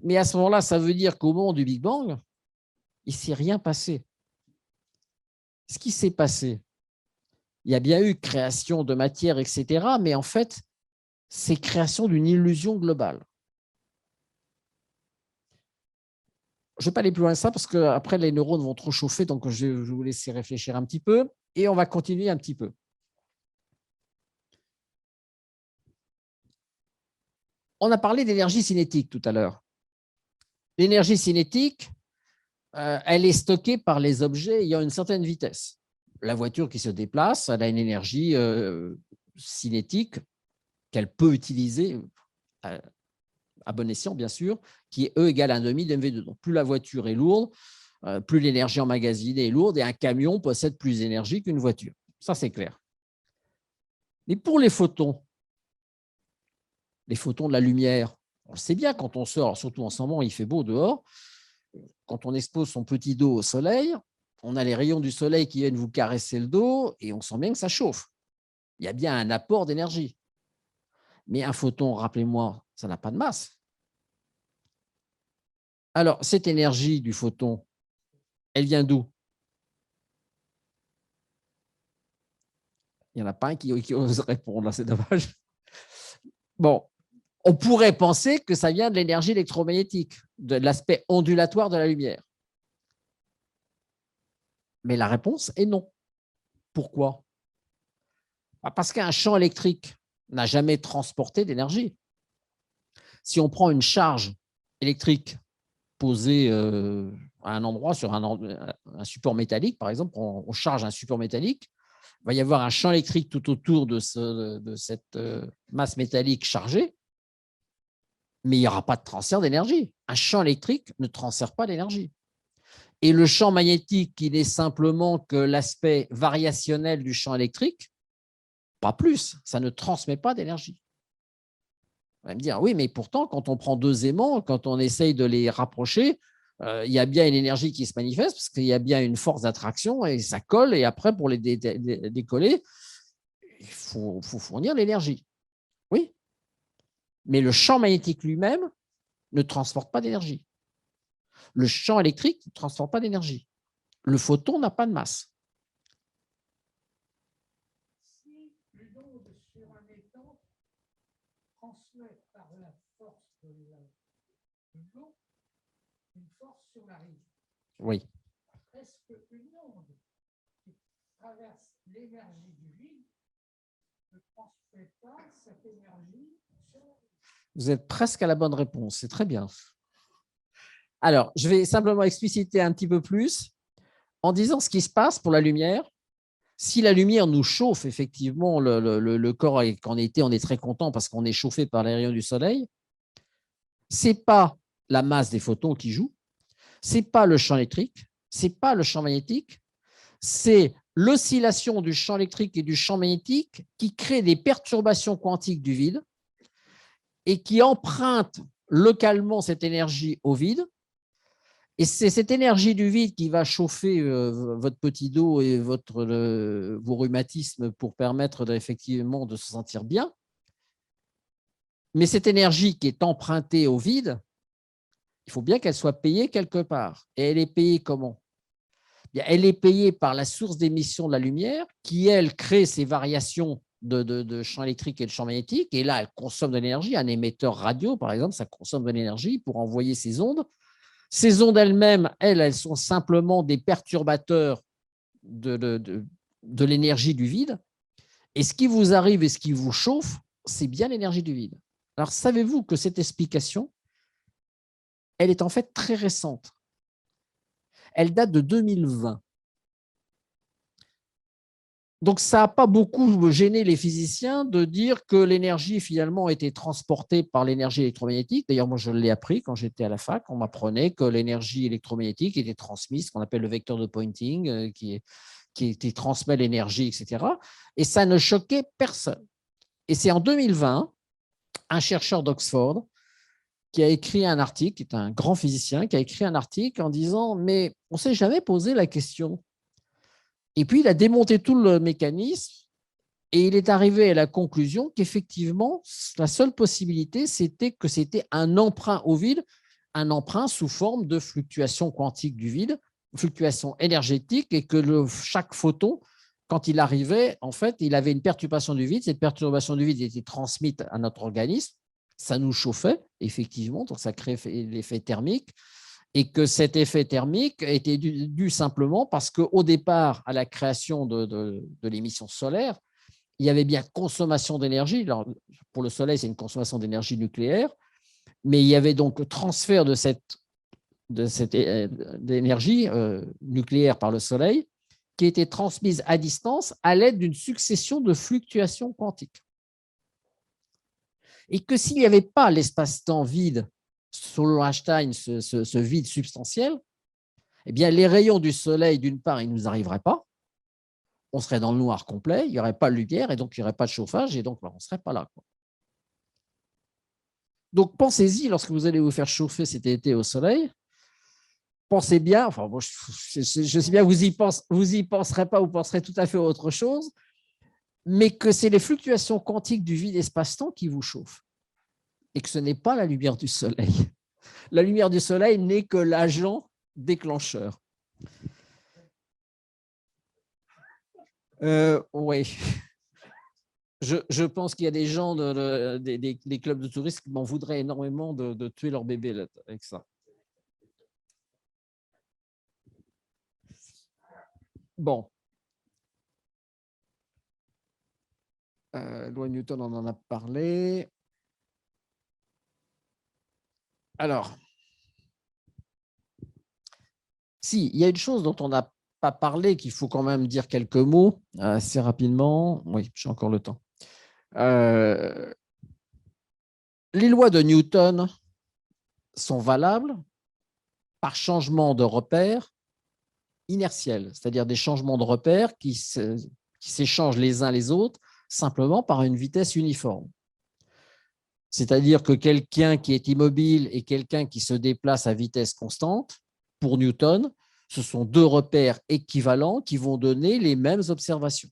Mais à ce moment-là, ça veut dire qu'au moment du Big Bang, il ne s'est rien passé. Ce qui s'est passé, il y a bien eu création de matière, etc., mais en fait, c'est création d'une illusion globale. Je ne vais pas aller plus loin que ça parce qu'après, les neurones vont trop chauffer, donc je vais vous laisser réfléchir un petit peu et on va continuer un petit peu. On a parlé d'énergie cinétique tout à l'heure. L'énergie cinétique, elle est stockée par les objets ayant une certaine vitesse. La voiture qui se déplace, elle a une énergie cinétique qu'elle peut utiliser à bon escient, bien sûr, qui est E égale 1,5 d'mv2. Donc, plus la voiture est lourde, plus l'énergie emmagasinée est lourde, et un camion possède plus d'énergie qu'une voiture. Ça, c'est clair. Mais pour les photons de la lumière, on le sait bien quand on sort, surtout en ce moment, il fait beau dehors, quand on expose son petit dos au soleil, on a les rayons du soleil qui viennent vous caresser le dos et on sent bien que ça chauffe. Il y a bien un apport d'énergie. Mais un photon, rappelez-moi, ça n'a pas de masse. Alors, cette énergie du photon, elle vient d'où? Il n'y en a pas un qui ose répondre, c'est dommage. Bon, on pourrait penser que ça vient de l'énergie électromagnétique, de l'aspect ondulatoire de la lumière. Mais la réponse est non. Pourquoi? Parce qu'un champ électrique n'a jamais transporté d'énergie. Si on prend une charge électrique posée à un endroit sur un support métallique, par exemple, on charge un support métallique, il va y avoir un champ électrique tout autour de cette masse métallique chargée, mais il n'y aura pas de transfert d'énergie. Un champ électrique ne transfère pas d'énergie. Et le champ magnétique, qui n'est simplement que l'aspect variationnel du champ électrique, pas plus, ça ne transmet pas d'énergie. On va me dire, oui, mais pourtant, quand on prend deux aimants, quand on essaye de les rapprocher, il y a bien une énergie qui se manifeste parce qu'il y a bien une force d'attraction et ça colle. Et après, pour les décoller, il faut fournir l'énergie. Oui, mais le champ magnétique lui-même ne transporte pas d'énergie. Le champ électrique ne transporte pas d'énergie. Le photon n'a pas de masse. Si une onde sur un étang transmet par la force de l'eau une force sur la rive, Oui. est-ce qu'une onde qui traverse l'énergie du vide ne transmet pas cette énergie sur la rive? Vous êtes presque à la bonne réponse. C'est très bien. Alors, je vais simplement expliciter un petit peu plus en disant ce qui se passe pour la lumière. Si la lumière nous chauffe, effectivement, le corps, et qu'en été, on est très content parce qu'on est chauffé par les rayons du soleil, ce n'est pas la masse des photons qui joue, ce n'est pas le champ électrique, ce n'est pas le champ magnétique, c'est l'oscillation du champ électrique et du champ magnétique qui crée des perturbations quantiques du vide et qui emprunte localement cette énergie au vide. Et c'est cette énergie du vide qui va chauffer votre petit dos et vos rhumatismes pour permettre effectivement de se sentir bien. Mais cette énergie qui est empruntée au vide, il faut bien qu'elle soit payée quelque part. Et elle est payée comment? Bien, elle est payée par la source d'émission de la lumière qui, elle, crée ces variations de champ électrique et de champ magnétique. Et là, elle consomme de l'énergie. Un émetteur radio, par exemple, ça consomme de l'énergie pour envoyer ces ondes. Ces ondes elles-mêmes, elles sont simplement des perturbateurs de l'énergie du vide. Et ce qui vous arrive et ce qui vous chauffe, c'est bien l'énergie du vide. Alors, savez-vous que cette explication, elle est en fait très récente. Elle date de 2020. Donc, ça n'a pas beaucoup gêné les physiciens de dire que l'énergie, finalement, était transportée par l'énergie électromagnétique. D'ailleurs, moi, je l'ai appris quand j'étais à la fac. On m'apprenait que l'énergie électromagnétique était transmise, ce qu'on appelle le vecteur de Poynting, qui transmet l'énergie, etc. Et ça ne choquait personne. Et c'est en 2020, un chercheur d'Oxford qui a écrit un article, qui est un grand physicien, qui a écrit un article en disant « Mais on ne s'est jamais posé la question ». Et puis, il a démonté tout le mécanisme et il est arrivé à la conclusion qu'effectivement, la seule possibilité, c'était que c'était un emprunt au vide, un emprunt sous forme de fluctuation quantique du vide, fluctuation énergétique, et que chaque photon, quand il arrivait, en fait, il avait une perturbation du vide. Cette perturbation du vide était transmise à notre organisme. Ça nous chauffait, effectivement, donc ça crée l'effet thermique. Et que cet effet thermique était dû simplement parce qu'au départ, à la création de l'émission solaire, il y avait bien consommation d'énergie. Pour le Soleil, c'est une consommation d'énergie nucléaire, mais il y avait donc transfert de cette énergie nucléaire par le Soleil qui était transmise à distance à l'aide d'une succession de fluctuations quantiques. Et que s'il n'y avait pas l'espace-temps vide, selon Einstein, ce vide substantiel, eh bien, les rayons du soleil, d'une part, ils ne nous arriveraient pas. On serait dans le noir complet, il n'y aurait pas de lumière, et donc il n'y aurait pas de chauffage, et donc on ne serait pas là. Donc, pensez-y, lorsque vous allez vous faire chauffer cet été au soleil, pensez bien, enfin, bon, je sais bien, vous y penserez pas, vous penserez tout à fait à autre chose, mais que c'est les fluctuations quantiques du vide-espace-temps qui vous chauffent, et que ce n'est pas la lumière du soleil. La lumière du soleil n'est que l'agent déclencheur. Oui. Je pense qu'il y a des gens, des clubs de touristes qui m'en voudraient énormément de tuer leur bébé là, avec ça. Bon. Loi Newton, on en a parlé. Alors, si, il y a une chose dont on n'a pas parlé, qu'il faut quand même dire quelques mots assez rapidement. Oui, j'ai encore le temps. Les lois de Newton sont valables par changement de repère inertiels, c'est-à-dire des changements de repères qui s'échangent les uns les autres simplement par une vitesse uniforme. C'est-à-dire que quelqu'un qui est immobile et quelqu'un qui se déplace à vitesse constante, pour Newton, ce sont deux repères équivalents qui vont donner les mêmes observations.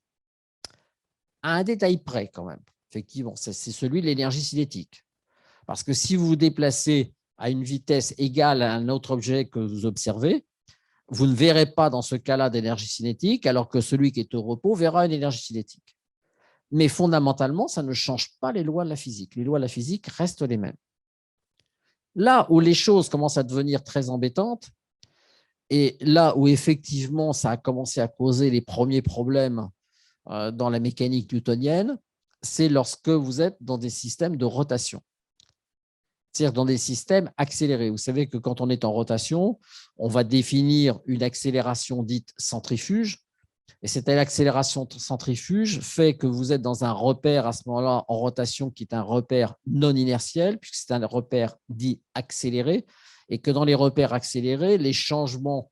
À un détail près quand même, effectivement, c'est celui de l'énergie cinétique. Parce que si vous vous déplacez à une vitesse égale à un autre objet que vous observez, vous ne verrez pas dans ce cas-là d'énergie cinétique, alors que celui qui est au repos verra une énergie cinétique. Mais fondamentalement, ça ne change pas les lois de la physique. Les lois de la physique restent les mêmes. Là où les choses commencent à devenir très embêtantes, et là où effectivement ça a commencé à causer les premiers problèmes dans la mécanique newtonienne, c'est lorsque vous êtes dans des systèmes de rotation. C'est-à-dire dans des systèmes accélérés. Vous savez que quand on est en rotation, on va définir une accélération dite centrifuge. Et cette accélération centrifuge fait que vous êtes dans un repère à ce moment-là en rotation qui est un repère non inertiel, puisque c'est un repère dit accéléré, et que dans les repères accélérés, les changements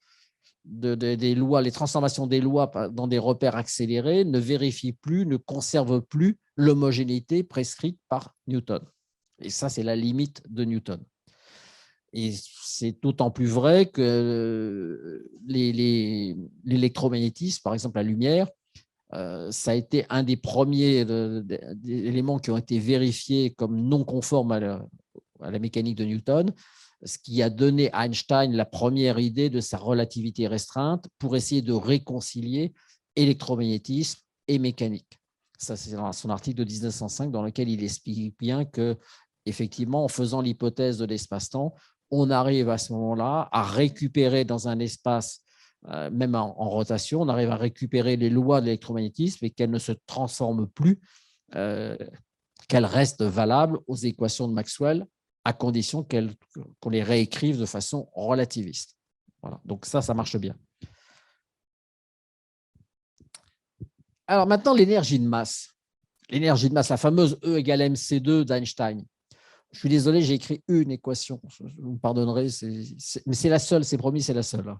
des lois, les transformations des lois dans des repères accélérés ne vérifient plus, ne conservent plus l'homogénéité prescrite par Newton. Et ça, c'est la limite de Newton. Et c'est d'autant plus vrai que l'électromagnétisme, par exemple la lumière, ça a été un des premiers éléments qui ont été vérifiés comme non conformes à la mécanique de Newton, ce qui a donné à Einstein la première idée de sa relativité restreinte pour essayer de réconcilier électromagnétisme et mécanique. Ça, c'est dans son article de 1905 dans lequel il explique bien que, effectivement, en faisant l'hypothèse de l'espace-temps, on arrive à ce moment-là à récupérer dans un espace, même en rotation, on arrive à récupérer les lois de l'électromagnétisme et qu'elles ne se transforment plus, qu'elles restent valables aux équations de Maxwell, à condition qu'on les réécrive de façon relativiste. Voilà. Donc ça marche bien. Alors maintenant, l'énergie de masse. L'énergie de masse, la fameuse E égale mc2 d'Einstein. Je suis désolé, j'ai écrit une équation. Vous me pardonnerez, mais c'est la seule, c'est promis, c'est la seule.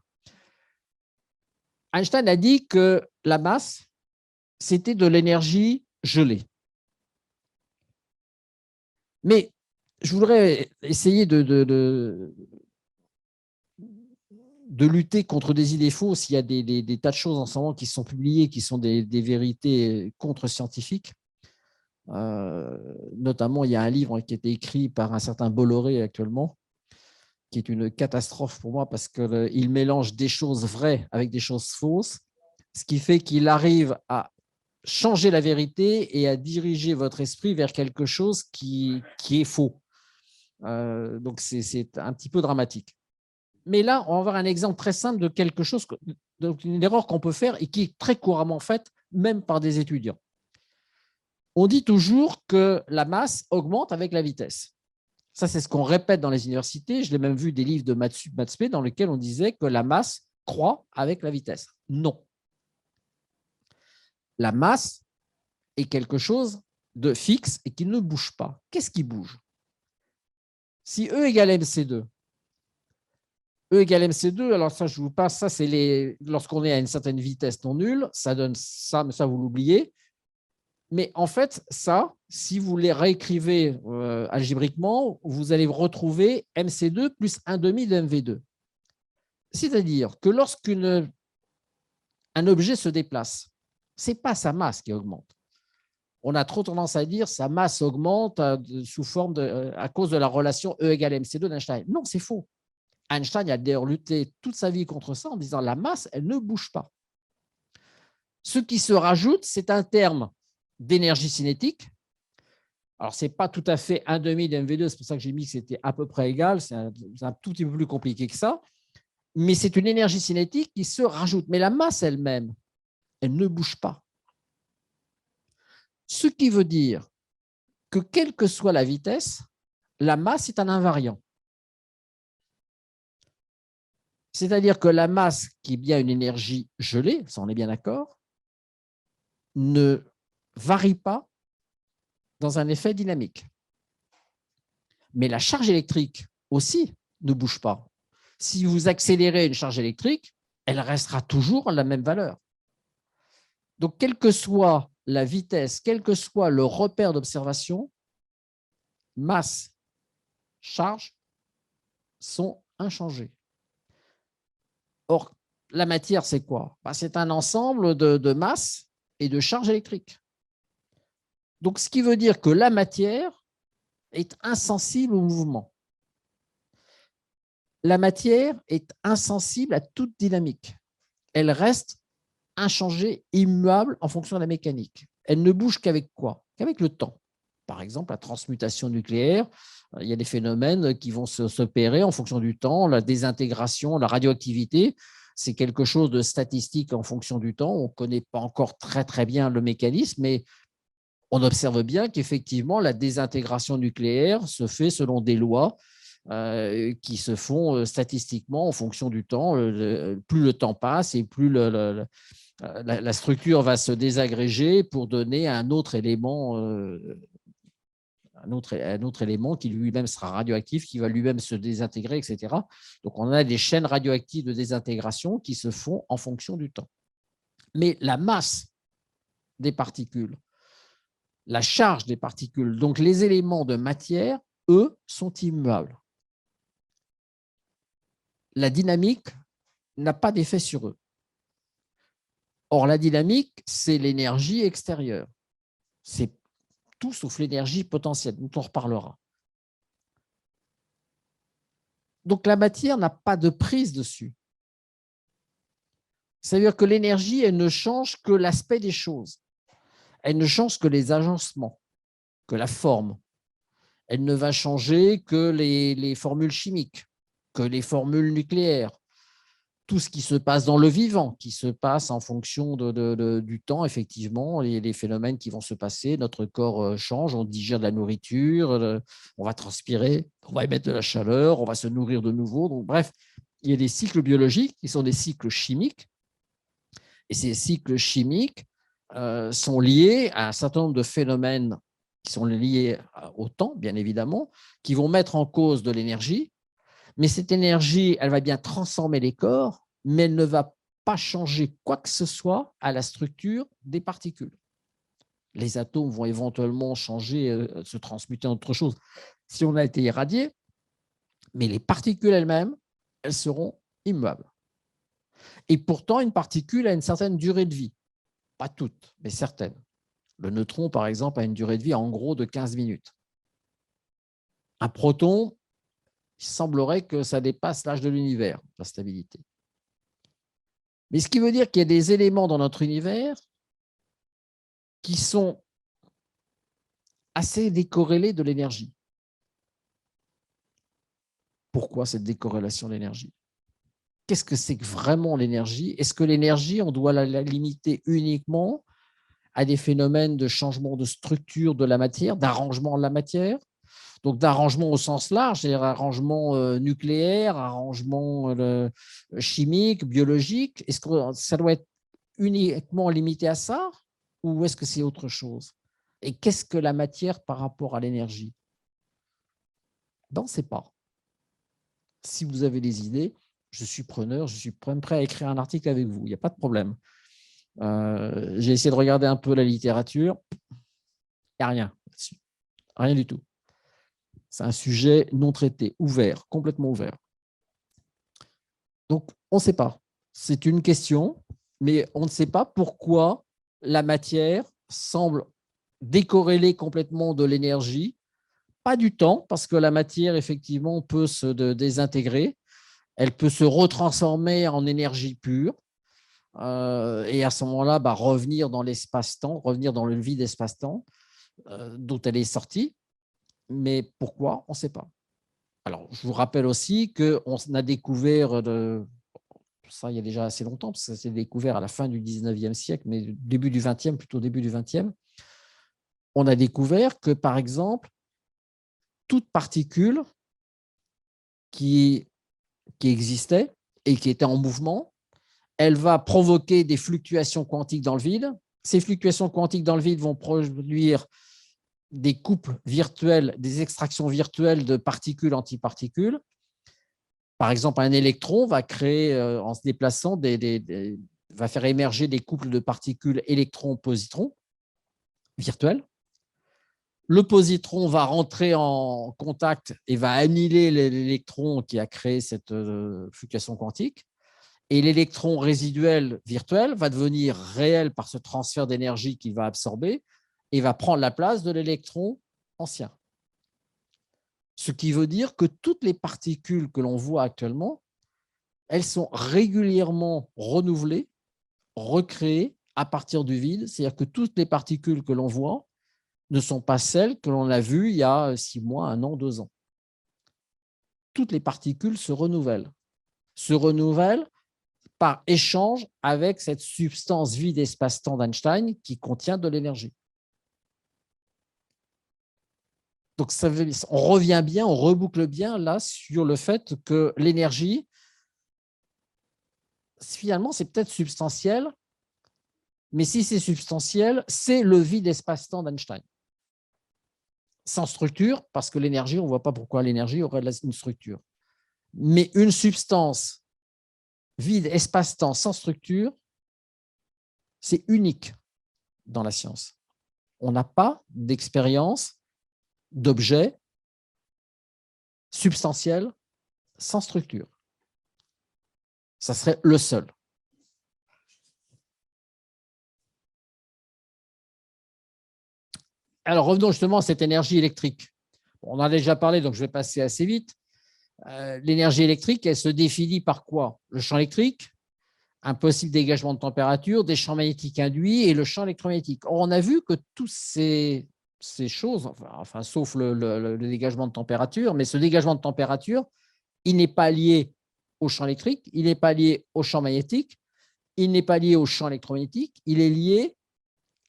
Einstein a dit que la masse, c'était de l'énergie gelée. Mais je voudrais essayer de lutter contre des idées fausses. Il y a des tas de choses en ce moment qui sont publiées, qui sont des vérités contre-scientifiques. Notamment, il y a un livre qui a été écrit par un certain Bolloré actuellement, qui est une catastrophe pour moi parce qu'il mélange des choses vraies avec des choses fausses, ce qui fait qu'il arrive à changer la vérité et à diriger votre esprit vers quelque chose qui est faux. Donc, c'est un petit peu dramatique. Mais là, on va avoir un exemple très simple de quelque chose, d'une erreur qu'on peut faire et qui est très couramment faite, même par des étudiants. On dit toujours que la masse augmente avec la vitesse. Ça, c'est ce qu'on répète dans les universités. Je l'ai même vu des livres de maths sup, maths spé dans lesquels on disait que la masse croît avec la vitesse. Non. La masse est quelque chose de fixe et qui ne bouge pas. Qu'est-ce qui bouge? Si E égale mc2, E égale mc2, alors ça, je vous passe, ça, c'est lorsqu'on est à une certaine vitesse non nulle, ça donne ça, mais ça, vous l'oubliez. Mais en fait, ça, si vous les réécrivez algébriquement, vous allez retrouver mc2 plus 1,5 de mv2. C'est-à-dire que lorsqu'un objet se déplace, ce n'est pas sa masse qui augmente. On a trop tendance à dire sa masse augmente sous forme à cause de la relation E égale mc2 d'Einstein. Non, c'est faux. Einstein a d'ailleurs lutté toute sa vie contre ça en disant la masse, elle ne bouge pas. Ce qui se rajoute, c'est un terme d'énergie cinétique. Alors, ce n'est pas tout à fait 1,5 de mv2, c'est pour ça que j'ai mis que c'était à peu près égal, c'est un tout petit peu plus compliqué que ça, mais c'est une énergie cinétique qui se rajoute. Mais la masse elle-même, elle ne bouge pas. Ce qui veut dire que quelle que soit la vitesse, la masse est un invariant. C'est-à-dire que la masse, qui est bien une énergie gelée, ça on est bien d'accord, ne varie pas dans un effet dynamique. Mais la charge électrique aussi ne bouge pas. Si vous accélérez une charge électrique, elle restera toujours à la même valeur. Donc, quelle que soit la vitesse, quel que soit le repère d'observation, masse, charge sont inchangés. Or, la matière, c'est quoi? C'est un ensemble de masses et de charges électriques. Donc, ce qui veut dire que la matière est insensible au mouvement. La matière est insensible à toute dynamique. Elle reste inchangée, immuable en fonction de la mécanique. Elle ne bouge qu'avec quoi? Qu'avec le temps. Par exemple, la transmutation nucléaire, il y a des phénomènes qui vont s'opérer en fonction du temps, la désintégration, la radioactivité, c'est quelque chose de statistique en fonction du temps. On ne connaît pas encore très bien le mécanisme, mais on observe bien qu'effectivement, la désintégration nucléaire se fait selon des lois qui se font statistiquement en fonction du temps. Plus le temps passe et plus la structure va se désagréger pour donner un autre élément, un autre élément qui lui-même sera radioactif, qui va lui-même se désintégrer, etc. Donc, on a des chaînes radioactives de désintégration qui se font en fonction du temps. Mais la masse des particules, la charge des particules, donc les éléments de matière, eux, sont immuables. La dynamique n'a pas d'effet sur eux. Or, la dynamique, c'est l'énergie extérieure. C'est tout sauf l'énergie potentielle, dont on reparlera. Donc, la matière n'a pas de prise dessus. C'est-à-dire que l'énergie, elle ne change que l'aspect des choses. Elle ne change que les agencements, que la forme. Elle ne va changer que les formules chimiques, que les formules nucléaires. Tout ce qui se passe dans le vivant, qui se passe en fonction du temps, effectivement, les phénomènes qui vont se passer, notre corps change, on digère de la nourriture, on va transpirer, on va émettre de la chaleur, on va se nourrir de nouveau. Donc, bref, il y a des cycles biologiques qui sont des cycles chimiques, et ces cycles chimiques sont liés à un certain nombre de phénomènes qui sont liés au temps, bien évidemment, qui vont mettre en cause de l'énergie. Mais cette énergie, elle va bien transformer les corps, mais elle ne va pas changer quoi que ce soit à la structure des particules. Les atomes vont éventuellement changer, se transmuter en autre chose si on a été irradié, mais les particules elles-mêmes, elles seront immuables. Et pourtant, une particule a une certaine durée de vie. Pas toutes, mais certaines. Le neutron, par exemple, a une durée de vie en gros de 15 minutes. Un proton, il semblerait que ça dépasse l'âge de l'univers, la stabilité. Mais ce qui veut dire qu'il y a des éléments dans notre univers qui sont assez décorrélés de l'énergie. Pourquoi cette décorrélation de l'énergie? Qu'est-ce que c'est que vraiment l'énergie? Est-ce que l'énergie, on doit la limiter uniquement à des phénomènes de changement de structure de la matière, d'arrangement de la matière? Donc, d'arrangement au sens large, c'est-à-dire arrangement nucléaire, arrangement chimique, biologique. Est-ce que ça doit être uniquement limité à ça ou est-ce que c'est autre chose? Et qu'est-ce que la matière par rapport à l'énergie? Ben, on ne sait pas. Si vous avez des idées, je suis preneur, je suis prêt à écrire un article avec vous, il n'y a pas de problème. J'ai essayé de regarder un peu la littérature, il n'y a rien là-dessus, rien du tout. C'est un sujet non traité, ouvert, complètement ouvert. Donc, on ne sait pas. C'est une question, mais on ne sait pas pourquoi la matière semble décorrélée complètement de l'énergie. Pas du temps, parce que la matière, effectivement, peut se désintégrer. Elle peut se retransformer en énergie pure. Et à ce moment-là, revenir dans l'espace-temps, revenir dans le vide espace-temps dont elle est sortie. Mais pourquoi? On ne sait pas. Alors, je vous rappelle aussi qu'on a découvert, ça il y a déjà assez longtemps, parce que ça s'est découvert à la fin du 19e siècle, mais début du 20e, plutôt début du 20e, on a découvert que, par exemple, toute particule qui existait et qui était en mouvement, elle va provoquer des fluctuations quantiques dans le vide. Ces fluctuations quantiques dans le vide vont produire des couples virtuels, des extractions virtuelles de particules-antiparticules. Par exemple, un électron va créer, en se déplaçant, va faire émerger des couples de particules électrons-positrons virtuels. Le positron va rentrer en contact et va annihiler l'électron qui a créé cette fluctuation quantique. Et l'électron résiduel virtuel va devenir réel par ce transfert d'énergie qu'il va absorber et va prendre la place de l'électron ancien. Ce qui veut dire que toutes les particules que l'on voit actuellement, elles sont régulièrement renouvelées, recréées à partir du vide. C'est-à-dire que toutes les particules que l'on voit ne sont pas celles que l'on a vues il y a 6 mois, 1 an, 2 ans. Toutes les particules se renouvellent par échange avec cette substance vide espace-temps d'Einstein qui contient de l'énergie. Donc, on revient bien, on reboucle bien là sur le fait que l'énergie, finalement, c'est peut-être substantiel, mais si c'est substantiel, c'est le vide espace-temps d'Einstein. Sans structure, parce que l'énergie, on ne voit pas pourquoi l'énergie aurait une structure. Mais une substance vide, espace-temps, sans structure, c'est unique dans la science. On n'a pas d'expérience d'objet substantiel sans structure. Ça serait le seul. Alors, revenons justement à cette énergie électrique. On en a déjà parlé, donc je vais passer assez vite. L'énergie électrique, elle se définit par quoi? Le champ électrique, un possible dégagement de température, des champs magnétiques induits et le champ électromagnétique. Or, on a vu que toutes ces choses, enfin sauf le dégagement de température, mais ce dégagement de température, il n'est pas lié au champ électrique, il n'est pas lié au champ magnétique, il n'est pas lié au champ électromagnétique, il est lié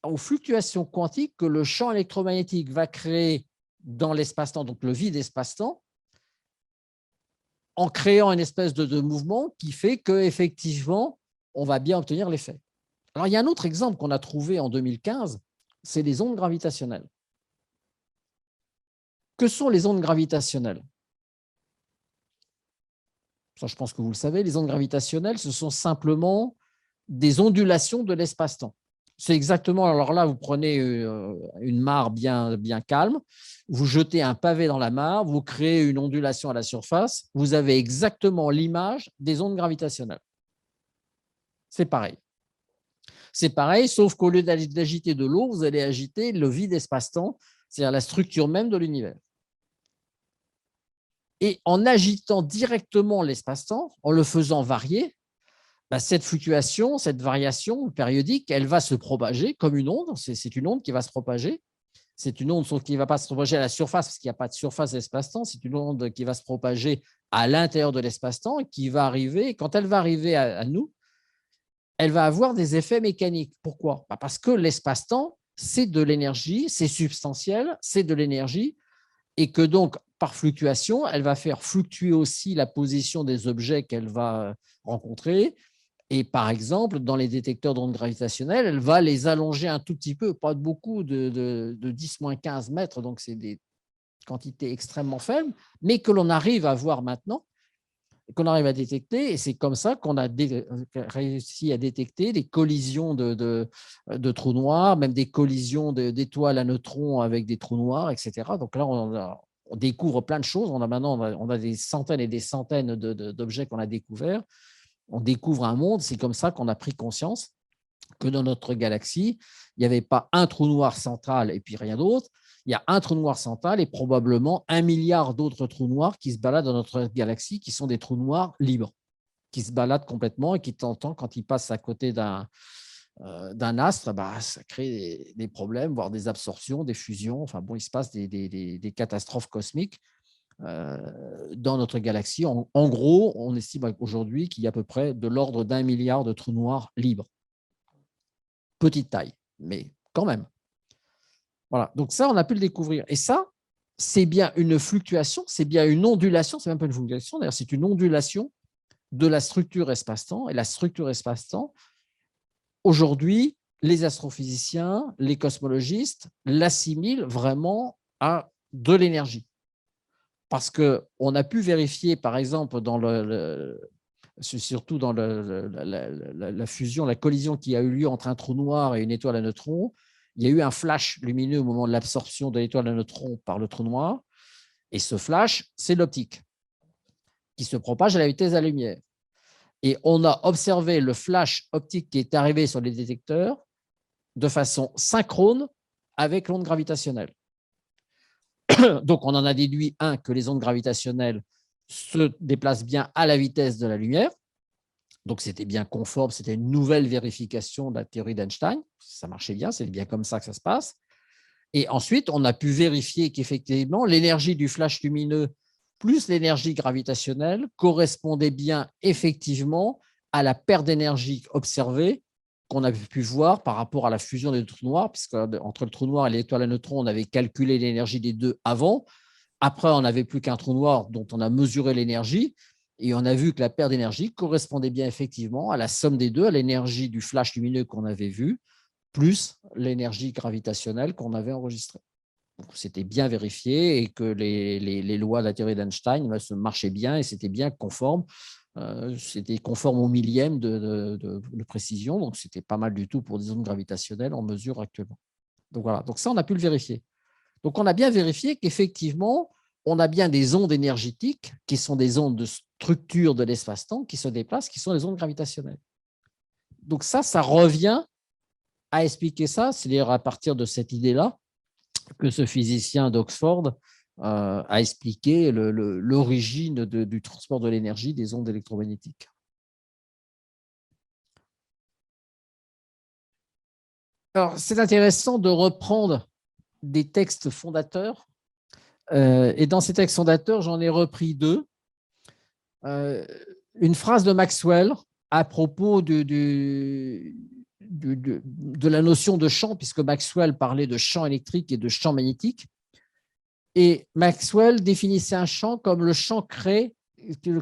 aux fluctuations quantiques que le champ électromagnétique va créer dans l'espace-temps, donc le vide espace-temps, en créant une espèce de mouvement qui fait qu'effectivement, on va bien obtenir l'effet. Alors, il y a un autre exemple qu'on a trouvé en 2015, c'est les ondes gravitationnelles. Que sont les ondes gravitationnelles? Ça, je pense que vous le savez, les ondes gravitationnelles, ce sont simplement des ondulations de l'espace-temps. C'est exactement, alors là, vous prenez une mare bien calme, vous jetez un pavé dans la mare, vous créez une ondulation à la surface, vous avez exactement l'image des ondes gravitationnelles. C'est pareil. C'est pareil, sauf qu'au lieu d'agiter de l'eau, vous allez agiter le vide espace-temps, c'est-à-dire la structure même de l'univers. Et en agitant directement l'espace-temps, en le faisant varier, cette fluctuation, cette variation périodique, elle va se propager comme une onde. C'est une onde qui va se propager. C'est une onde qui ne va pas se propager à la surface parce qu'il n'y a pas de surface d'espace-temps. C'est une onde qui va se propager à l'intérieur de l'espace-temps et qui va arriver. Et quand elle va arriver à nous, elle va avoir des effets mécaniques. Pourquoi? Parce que l'espace-temps, c'est de l'énergie, c'est substantiel, c'est de l'énergie. Et que donc, par fluctuation, elle va faire fluctuer aussi la position des objets qu'elle va rencontrer. Et par exemple, dans les détecteurs d'ondes gravitationnelles, elle va les allonger un tout petit peu, pas de beaucoup, de 10-15 mètres, donc c'est des quantités extrêmement faibles, mais que l'on arrive à voir maintenant, qu'on arrive à détecter, et c'est comme ça qu'on a réussi à détecter des collisions de trous noirs, même des collisions d'étoiles à neutrons avec des trous noirs, etc. Donc là, on découvre plein de choses. On a des centaines et des centaines d'objets qu'on a découverts. On découvre un monde, c'est comme ça qu'on a pris conscience que dans notre galaxie, il n'y avait pas un trou noir central et puis rien d'autre. Il y a un trou noir central et probablement 1 milliard d'autres trous noirs qui se baladent dans notre galaxie, qui sont des trous noirs libres, qui se baladent complètement et qui, quand ils passent à côté d'un astre, ça crée des problèmes, voire des absorptions, des fusions. Enfin bon, il se passe des catastrophes cosmiques. Dans notre galaxie. En gros, on estime aujourd'hui qu'il y a à peu près de l'ordre d'1 milliard de trous noirs libres. Petite taille, mais quand même. Voilà. Donc ça, on a pu le découvrir. Et ça, c'est bien une fluctuation, c'est bien une ondulation, c'est même pas une fluctuation, d'ailleurs, c'est une ondulation de la structure espace-temps. Et la structure espace-temps, aujourd'hui, les astrophysiciens, les cosmologistes l'assimilent vraiment à de l'énergie. Parce qu'on a pu vérifier, par exemple, surtout dans la fusion, la collision qui a eu lieu entre un trou noir et une étoile à neutrons, il y a eu un flash lumineux au moment de l'absorption de l'étoile à neutrons par le trou noir. Et ce flash, c'est l'optique qui se propage à la vitesse de la lumière. Et on a observé le flash optique qui est arrivé sur les détecteurs de façon synchrone avec l'onde gravitationnelle. Donc, on en a déduit, que les ondes gravitationnelles se déplacent bien à la vitesse de la lumière. Donc, c'était bien conforme, c'était une nouvelle vérification de la théorie d'Einstein. Ça marchait bien, c'est bien comme ça que ça se passe. Et ensuite, on a pu vérifier qu'effectivement, l'énergie du flash lumineux plus l'énergie gravitationnelle correspondait bien effectivement à la perte d'énergie observée qu'on a pu voir par rapport à la fusion des trous noirs, puisque entre le trou noir et l'étoile à neutrons, on avait calculé l'énergie des deux avant. Après, on n'avait plus qu'un trou noir dont on a mesuré l'énergie et on a vu que la perte d'énergie correspondait bien effectivement à la somme des deux, à l'énergie du flash lumineux qu'on avait vu, plus l'énergie gravitationnelle qu'on avait enregistrée. C'était bien vérifié et que les lois de la théorie d'Einstein marchaient bien et c'était bien conforme. C'était conforme au millième de précision, donc c'était pas mal du tout pour des ondes gravitationnelles en mesure actuellement. Donc voilà, donc ça on a pu le vérifier. Donc on a bien vérifié qu'effectivement, on a bien des ondes énergétiques qui sont des ondes de structure de l'espace-temps qui se déplacent, qui sont les ondes gravitationnelles. Donc ça revient à expliquer ça, c'est-à-dire à partir de cette idée-là, que ce physicien d'Oxford a expliqué l'origine du transport de l'énergie des ondes électromagnétiques. Alors, c'est intéressant de reprendre des textes fondateurs. Et dans ces textes fondateurs, j'en ai repris deux. Une phrase de Maxwell à propos de la notion de champ, puisque Maxwell parlait de champ électrique et de champ magnétique. Et Maxwell définissait un champ comme le champ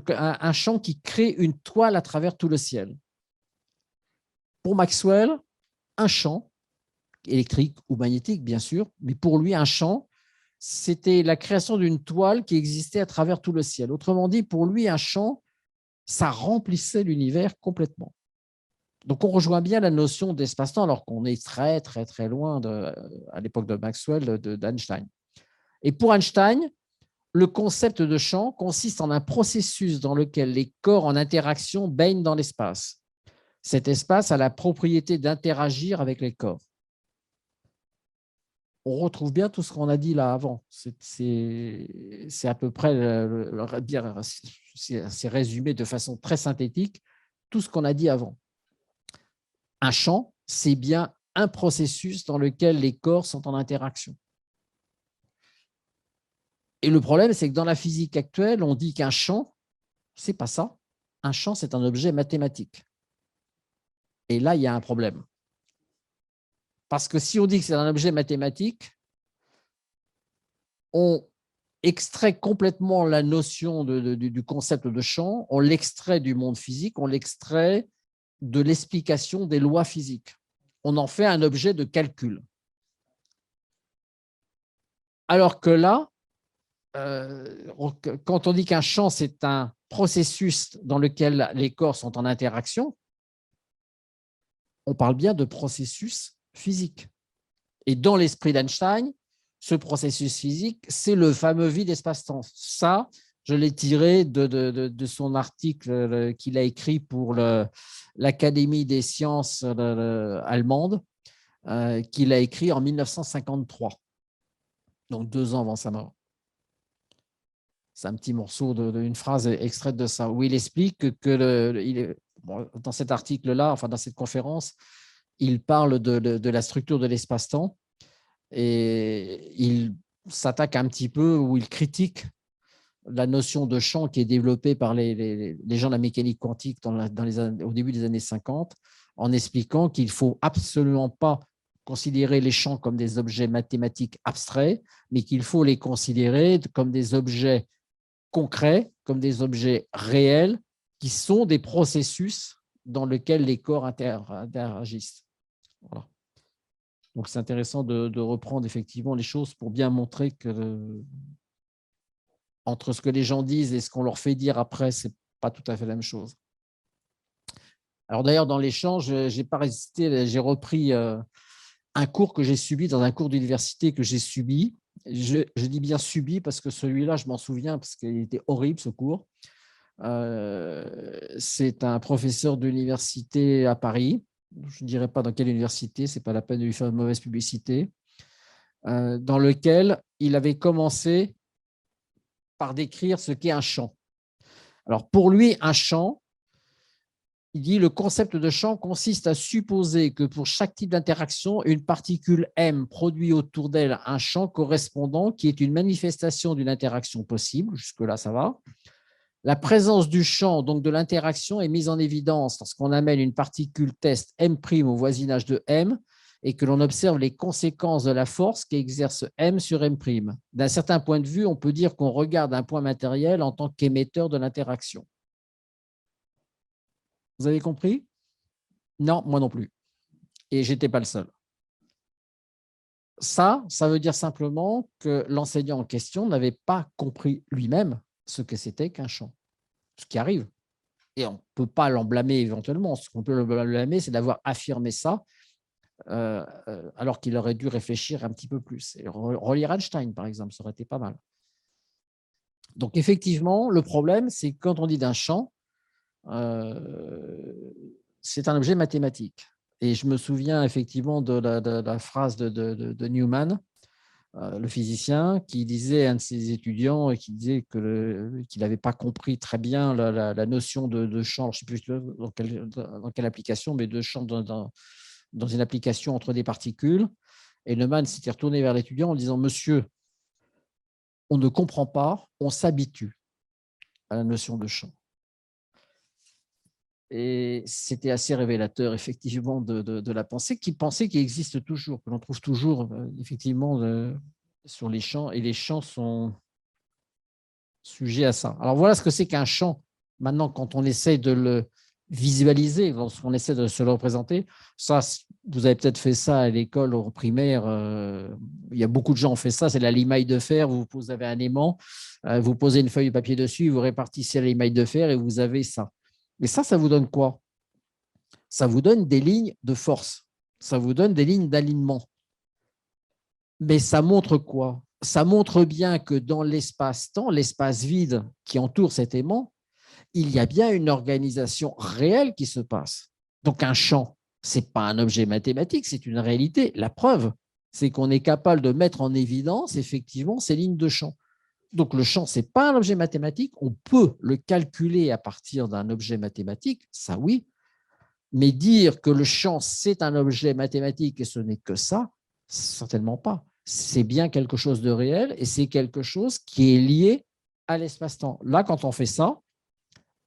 un champ qui crée une toile à travers tout le ciel. Pour Maxwell, un champ, électrique ou magnétique, bien sûr, mais pour lui, un champ, c'était la création d'une toile qui existait à travers tout le ciel. Autrement dit, pour lui, un champ, ça remplissait l'univers complètement. Donc, on rejoint bien la notion d'espace-temps, alors qu'on est très, très, très loin, à l'époque de Maxwell, d'Einstein. Et pour Einstein, le concept de champ consiste en un processus dans lequel les corps en interaction baignent dans l'espace. Cet espace a la propriété d'interagir avec les corps. On retrouve bien tout ce qu'on a dit là avant. C'est à peu près, c'est résumé de façon très synthétique, tout ce qu'on a dit avant. Un champ, c'est bien un processus dans lequel les corps sont en interaction. Et le problème, c'est que dans la physique actuelle, on dit qu'un champ, ce n'est pas ça. Un champ, c'est un objet mathématique. Et là, il y a un problème. Parce que si on dit que c'est un objet mathématique, on extrait complètement la notion du concept de champ, on l'extrait du monde physique, on l'extrait de l'explication des lois physiques. On en fait un objet de calcul. Alors que là, quand on dit qu'un champ, c'est un processus dans lequel les corps sont en interaction, on parle bien de processus physique. Et dans l'esprit d'Einstein, ce processus physique, c'est le fameux vide espace-temps. Ça, je l'ai tiré de son article qu'il a écrit pour l'Académie des sciences allemande, qu'il a écrit en 1953, donc 2 ans avant sa mort. C'est un petit morceau d'une phrase extraite de ça, où il explique que dans cet article-là, enfin dans cette conférence, il parle de la structure de l'espace-temps et il s'attaque un petit peu, où il critique la notion de champ qui est développée par les gens de la mécanique quantique au début des années 50, en expliquant qu'il ne faut absolument pas considérer les champs comme des objets mathématiques abstraits, mais qu'il faut les considérer comme des objets concrets, comme des objets réels, qui sont des processus dans lesquels les corps interagissent. Voilà. Donc, c'est intéressant de reprendre effectivement les choses pour bien montrer que entre ce que les gens disent et ce qu'on leur fait dire après, ce n'est pas tout à fait la même chose. Alors d'ailleurs, dans l'échange, je n'ai pas résisté, j'ai repris un cours que j'ai subi, dans un cours d'université que j'ai subi. Je dis bien subi parce que celui-là, je m'en souviens parce qu'il était horrible, ce cours. C'est un professeur d'université à Paris. Je ne dirais pas dans quelle université, ce n'est pas la peine de lui faire une mauvaise publicité. Dans lequel il avait commencé par décrire ce qu'est un champ. Alors, pour lui, un champ, il dit le concept de champ consiste à supposer que pour chaque type d'interaction, une particule M produit autour d'elle un champ correspondant qui est une manifestation d'une interaction possible. Jusque-là, ça va. La présence du champ, donc de l'interaction, est mise en évidence lorsqu'on amène une particule test M' au voisinage de M et que l'on observe les conséquences de la force qu'exerce M sur M'. D'un certain point de vue, on peut dire qu'on regarde un point matériel en tant qu'émetteur de l'interaction. Vous avez compris? Non, moi non plus. Et je n'étais pas le seul. Ça veut dire simplement que l'enseignant en question n'avait pas compris lui-même ce que c'était qu'un champ. Ce qui arrive. Et on ne peut pas l'en blâmer éventuellement. Ce qu'on peut le blâmer, c'est d'avoir affirmé ça alors qu'il aurait dû réfléchir un petit peu plus. Et relire Einstein, par exemple, ça aurait été pas mal. Donc, effectivement, le problème, c'est que quand on dit d'un champ, c'est un objet mathématique. Et je me souviens effectivement de la phrase de Newman, le physicien, qui disait à un de ses étudiants et qui disait qu'il n'avait pas compris très bien la notion de champ, je ne sais plus dans quelle application, mais de champ dans une application entre des particules. Et Newman s'était retourné vers l'étudiant en disant « Monsieur, on ne comprend pas, on s'habitue à la notion de champ ». Et c'était assez révélateur, effectivement, de la pensée qui existe toujours, que l'on trouve toujours, effectivement, sur les champs, et les champs sont sujets à ça. Alors, voilà ce que c'est qu'un champ. Maintenant, quand on essaie de le visualiser, lorsqu'on essaie de se le représenter, ça, vous avez peut-être fait ça à l'école, au primaire, il y a beaucoup de gens qui ont fait ça, c'est la limaille de fer, vous avez un aimant, vous posez une feuille de papier dessus, vous répartissez la limaille de fer et vous avez ça. Mais ça vous donne quoi? Ça vous donne des lignes de force, ça vous donne des lignes d'alignement. Mais ça montre quoi? Ça montre bien que dans l'espace-temps, l'espace vide qui entoure cet aimant, il y a bien une organisation réelle qui se passe. Donc un champ, ce n'est pas un objet mathématique, c'est une réalité. La preuve, c'est qu'on est capable de mettre en évidence effectivement ces lignes de champ. Donc, le champ, ce n'est pas un objet mathématique. On peut le calculer à partir d'un objet mathématique, ça oui. Mais dire que le champ, c'est un objet mathématique et ce n'est que ça, certainement pas. C'est bien quelque chose de réel et c'est quelque chose qui est lié à l'espace-temps. Là, quand on fait ça,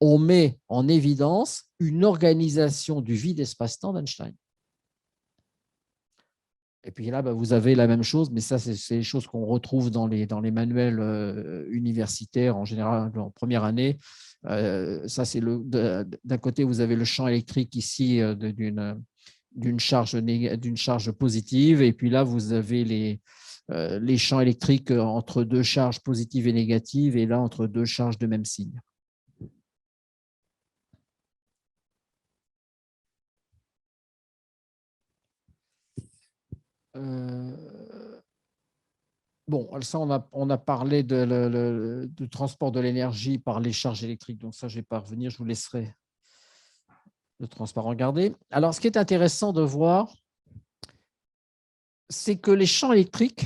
on met en évidence une organisation du vide espace-temps d'Einstein. Et puis là, vous avez la même chose, mais ça, c'est les choses qu'on retrouve dans les manuels universitaires, en général, en première année. Ça, c'est d'un côté, vous avez le champ électrique ici d'une charge positive, et puis là, vous avez les champs électriques entre deux charges positives et négatives, et là, entre deux charges de même signe. Bon, ça, on a parlé du transport de l'énergie par les charges électriques, donc ça, je ne vais pas revenir, je vous laisserai le transparent regarder. Alors, ce qui est intéressant de voir, c'est que les champs électriques,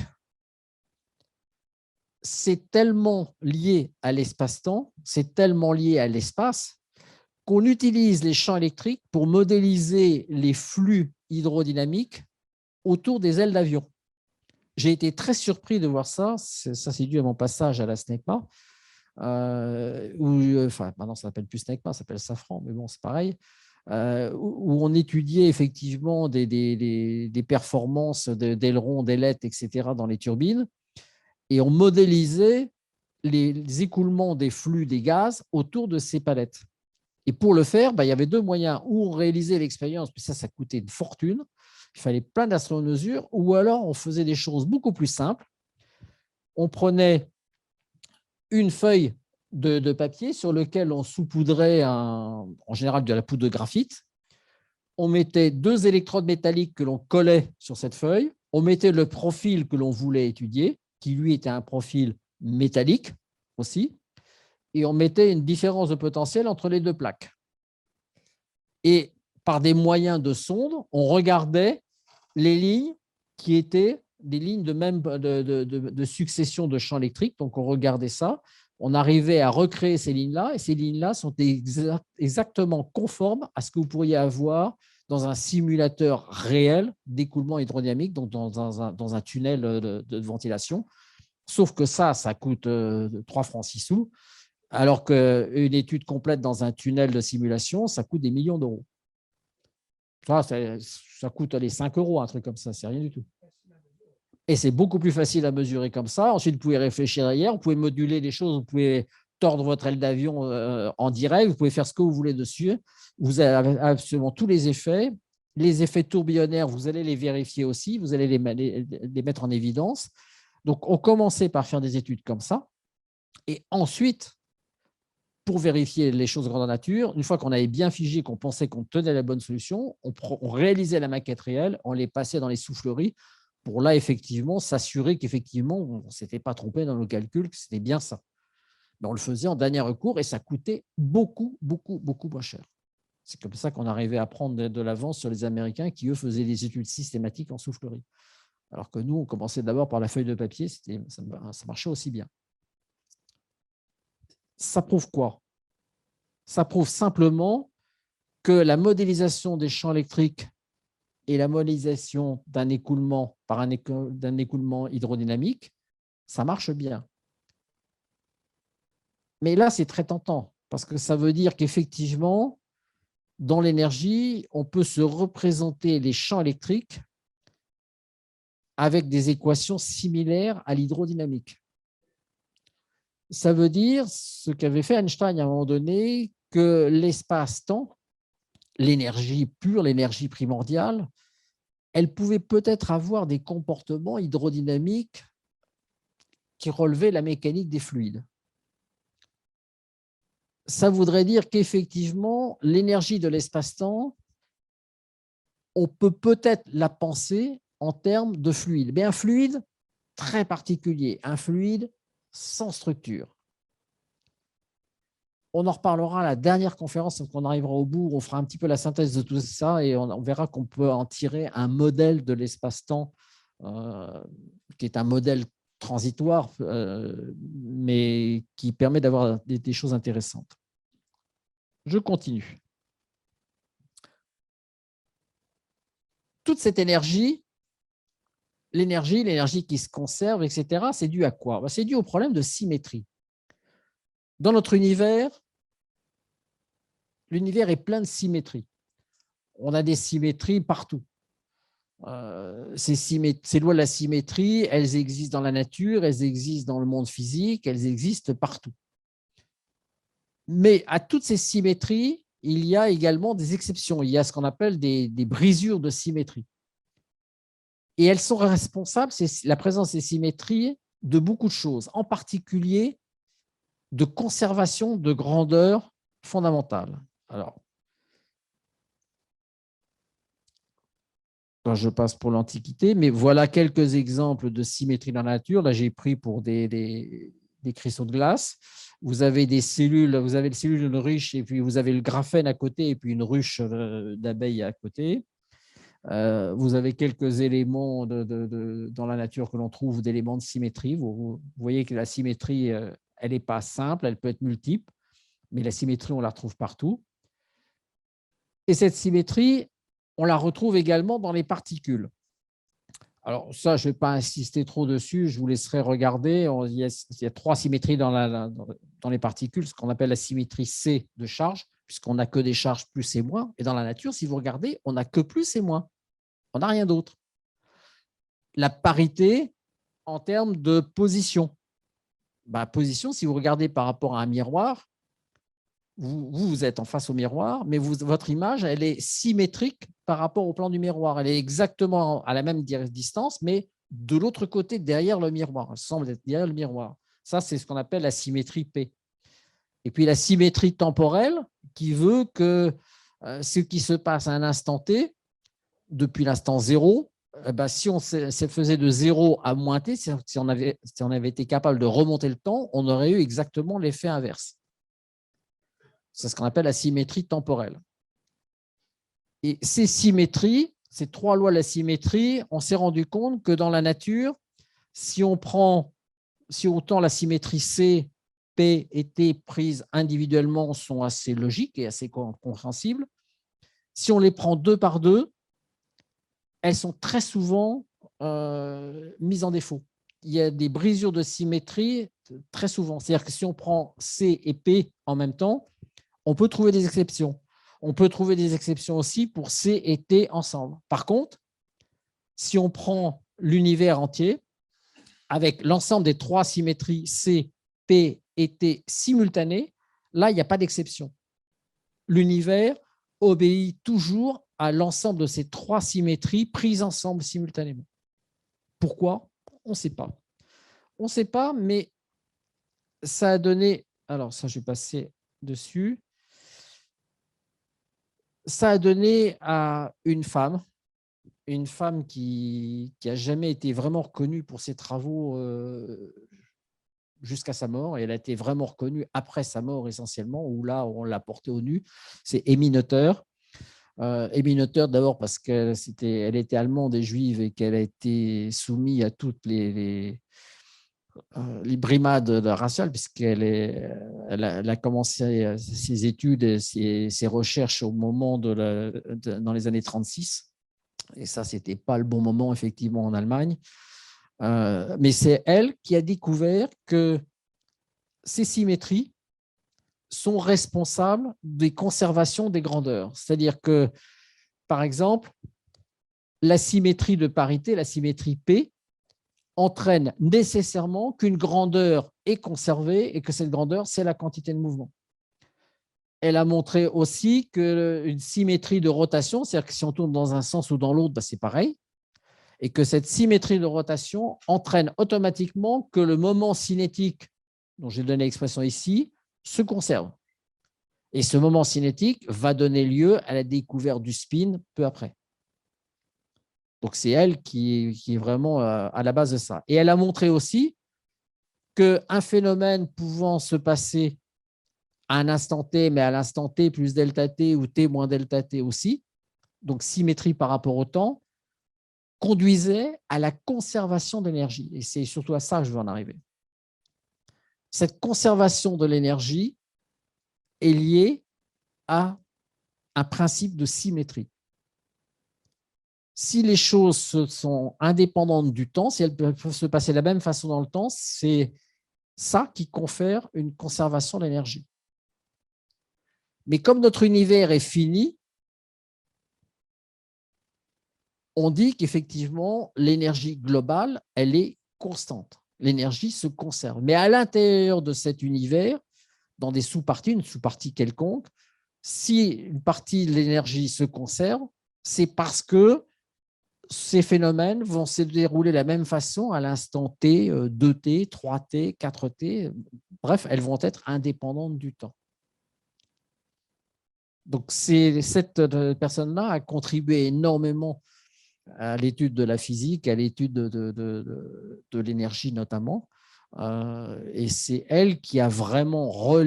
c'est tellement lié à l'espace-temps, c'est tellement lié à l'espace, qu'on utilise les champs électriques pour modéliser les flux hydrodynamiques autour des ailes d'avion. J'ai été très surpris de voir ça. Ça, c'est dû à mon passage à la SNECMA. Enfin, maintenant, ça s'appelle plus SNECMA, ça s'appelle Safran, mais bon, c'est pareil. Où on étudiait effectivement des performances d'ailerons, d'ailettes, etc. dans les turbines. Et on modélisait les écoulements des flux des gaz autour de ces palettes. Et pour le faire, il y avait deux moyens. Ou on réalisait l'expérience, puis ça coûtait une fortune. Il fallait plein d'astro-mesures, ou alors on faisait des choses beaucoup plus simples. On prenait une feuille de papier sur lequel on saupoudrait en général de la poudre de graphite. On mettait 2 électrodes métalliques que l'on collait sur cette feuille. On mettait le profil que l'on voulait étudier, qui lui était un profil métallique aussi, et on mettait une différence de potentiel entre les 2 plaques. Et par des moyens de sonde, on regardait les lignes qui étaient des lignes de succession de champs électriques. Donc, on regardait ça. On arrivait à recréer ces lignes-là, et ces lignes-là sont exactement conformes à ce que vous pourriez avoir dans un simulateur réel d'écoulement hydrodynamique, donc dans un tunnel de ventilation. Sauf que ça coûte 3 francs 6 sous, alors qu'une étude complète dans un tunnel de simulation, ça coûte des millions d'euros. Ça coûte les 5 euros, un truc comme ça, c'est rien du tout. Et c'est beaucoup plus facile à mesurer comme ça. Ensuite, vous pouvez réfléchir derrière, vous pouvez moduler les choses, vous pouvez tordre votre aile d'avion en direct, vous pouvez faire ce que vous voulez dessus. Vous avez absolument tous les effets. Les effets tourbillonnaires, vous allez les vérifier aussi, vous allez les mettre en évidence. Donc, on commençait par faire des études comme ça. Et ensuite, pour vérifier les choses grandeur nature, une fois qu'on avait bien figé, qu'on pensait qu'on tenait la bonne solution, on réalisait la maquette réelle, on les passait dans les souffleries pour là, effectivement, s'assurer qu'effectivement, on ne s'était pas trompé dans nos calculs, que c'était bien ça. Mais on le faisait en dernier recours et ça coûtait beaucoup, beaucoup, beaucoup moins cher. C'est comme ça qu'on arrivait à prendre de l'avance sur les Américains qui, eux, faisaient des études systématiques en soufflerie. Alors que nous, on commençait d'abord par la feuille de papier, ça marchait aussi bien. Ça prouve quoi? Ça prouve simplement que la modélisation des champs électriques et la modélisation d'un écoulement d'un écoulement hydrodynamique, ça marche bien. Mais là, c'est très tentant, parce que ça veut dire qu'effectivement, dans l'énergie, on peut se représenter les champs électriques avec des équations similaires à l'hydrodynamique. Ça veut dire ce qu'avait fait Einstein à un moment donné, que l'espace-temps, l'énergie pure, l'énergie primordiale, elle pouvait peut-être avoir des comportements hydrodynamiques qui relevaient la mécanique des fluides. Ça voudrait dire qu'effectivement, l'énergie de l'espace-temps, on peut peut-être la penser en termes de fluide, mais un fluide très particulier, un fluide sans structure. On en reparlera à la dernière conférence, quand on arrivera au bout, on fera un petit peu la synthèse de tout ça et on verra qu'on peut en tirer un modèle de l'espace-temps qui est un modèle transitoire, mais qui permet d'avoir des choses intéressantes. Je continue. Toute cette énergie, l'énergie qui se conserve, etc., c'est dû à quoi? C'est dû au problème de symétrie. Dans notre univers, l'univers est plein de symétries. On a des symétries partout. Ces lois de la symétrie, elles existent dans la nature, elles existent dans le monde physique, elles existent partout. Mais à toutes ces symétries, il y a également des exceptions. Il y a ce qu'on appelle des brisures de symétrie. Et elles sont responsables, c'est la présence des symétries, de beaucoup de choses, en particulier de conservation de grandeur fondamentale. Alors, je passe pour l'Antiquité, mais voilà quelques exemples de symétrie dans la nature. Là, j'ai pris pour des cristaux de glace. Vous avez des cellules, vous avez les cellules d'une ruche, et puis vous avez le graphène à côté, et puis une ruche d'abeilles à côté. Vous avez quelques éléments dans la nature que l'on trouve d'éléments de symétrie. Vous voyez que la symétrie, elle n'est pas simple, elle peut être multiple, mais la symétrie, on la retrouve partout. Et cette symétrie, on la retrouve également dans les particules. Alors ça, je ne vais pas insister trop dessus, je vous laisserai regarder. Il y a 3 symétries dans les particules, ce qu'on appelle la symétrie C de charge, puisqu'on n'a que des charges plus et moins. Et dans la nature, si vous regardez, on n'a que plus et moins. On n'a rien d'autre. La parité en termes de position. Position, si vous regardez par rapport à un miroir, vous êtes en face au miroir, mais votre image, elle est symétrique par rapport au plan du miroir. Elle est exactement à la même distance, mais de l'autre côté, derrière le miroir. Elle semble être derrière le miroir. Ça, c'est ce qu'on appelle la symétrie P. Et puis la symétrie temporelle qui veut que ce qui se passe à un instant T, depuis l'instant 0, si on se faisait de 0 à moins T, si on avait été capable de remonter le temps, on aurait eu exactement l'effet inverse. C'est ce qu'on appelle la symétrie temporelle. Et ces symétries, ces 3 lois de la symétrie, on s'est rendu compte que dans la nature, si autant la symétrie C, P et T prises individuellement sont assez logiques et assez compréhensibles, si on les prend 2 par 2, elles sont très souvent mises en défaut. Il y a des brisures de symétrie très souvent. C'est-à-dire que si on prend C et P en même temps, on peut trouver des exceptions. On peut trouver des exceptions aussi pour C et T ensemble. Par contre, si on prend l'univers entier, avec l'ensemble des 3 symétries C, P et T simultanées, là, il n'y a pas d'exception. L'univers obéit toujours à l'ensemble de ces 3 symétries prises ensemble simultanément. Pourquoi? On ne sait pas. On ne sait pas, mais ça a donné… Alors, ça, je vais passer dessus. Ça a donné à une femme qui n'a jamais été vraiment reconnue pour ses travaux jusqu'à sa mort, et elle a été vraiment reconnue après sa mort essentiellement, où là, on l'a portée au nu. C'est Emmy Noether. Emmy Noether, d'abord parce qu'elle était allemande et juive et qu'elle a été soumise à toutes les brimades raciales, puisqu'elle a commencé ses études et ses recherches au moment dans les années 36. Et ça, ce n'était pas le bon moment, effectivement, en Allemagne. Mais c'est elle qui a découvert que ces symétries sont responsables des conservations des grandeurs. C'est-à-dire que, par exemple, la symétrie de parité, la symétrie P, entraîne nécessairement qu'une grandeur est conservée et que cette grandeur, c'est la quantité de mouvement. Elle a montré aussi qu'une symétrie de rotation, c'est-à-dire que si on tourne dans un sens ou dans l'autre, c'est pareil, et que cette symétrie de rotation entraîne automatiquement que le moment cinétique, dont j'ai donné l'expression ici, se conserve. Et ce moment cinétique va donner lieu à la découverte du spin peu après. Donc, c'est elle qui est vraiment à la base de ça. Et elle a montré aussi qu'un phénomène pouvant se passer à un instant T, mais à l'instant T plus delta T ou T moins delta T aussi, donc symétrie par rapport au temps, conduisait à la conservation d'énergie. Et c'est surtout à ça que je veux en arriver. Cette conservation de l'énergie est liée à un principe de symétrie. Si les choses sont indépendantes du temps, si elles peuvent se passer de la même façon dans le temps, c'est ça qui confère une conservation de l'énergie. Mais comme notre univers est fini, on dit qu'effectivement, l'énergie globale, elle est constante. L'énergie se conserve. Mais à l'intérieur de cet univers, dans des sous-parties, une sous-partie quelconque, si une partie de l'énergie se conserve, c'est parce que ces phénomènes vont se dérouler de la même façon à l'instant T, 2T, 3T, 4T. Bref, elles vont être indépendantes du temps. Donc, cette personne-là a contribué énormément à l'étude de la physique, à l'étude de l'énergie notamment. Et c'est elle qui a vraiment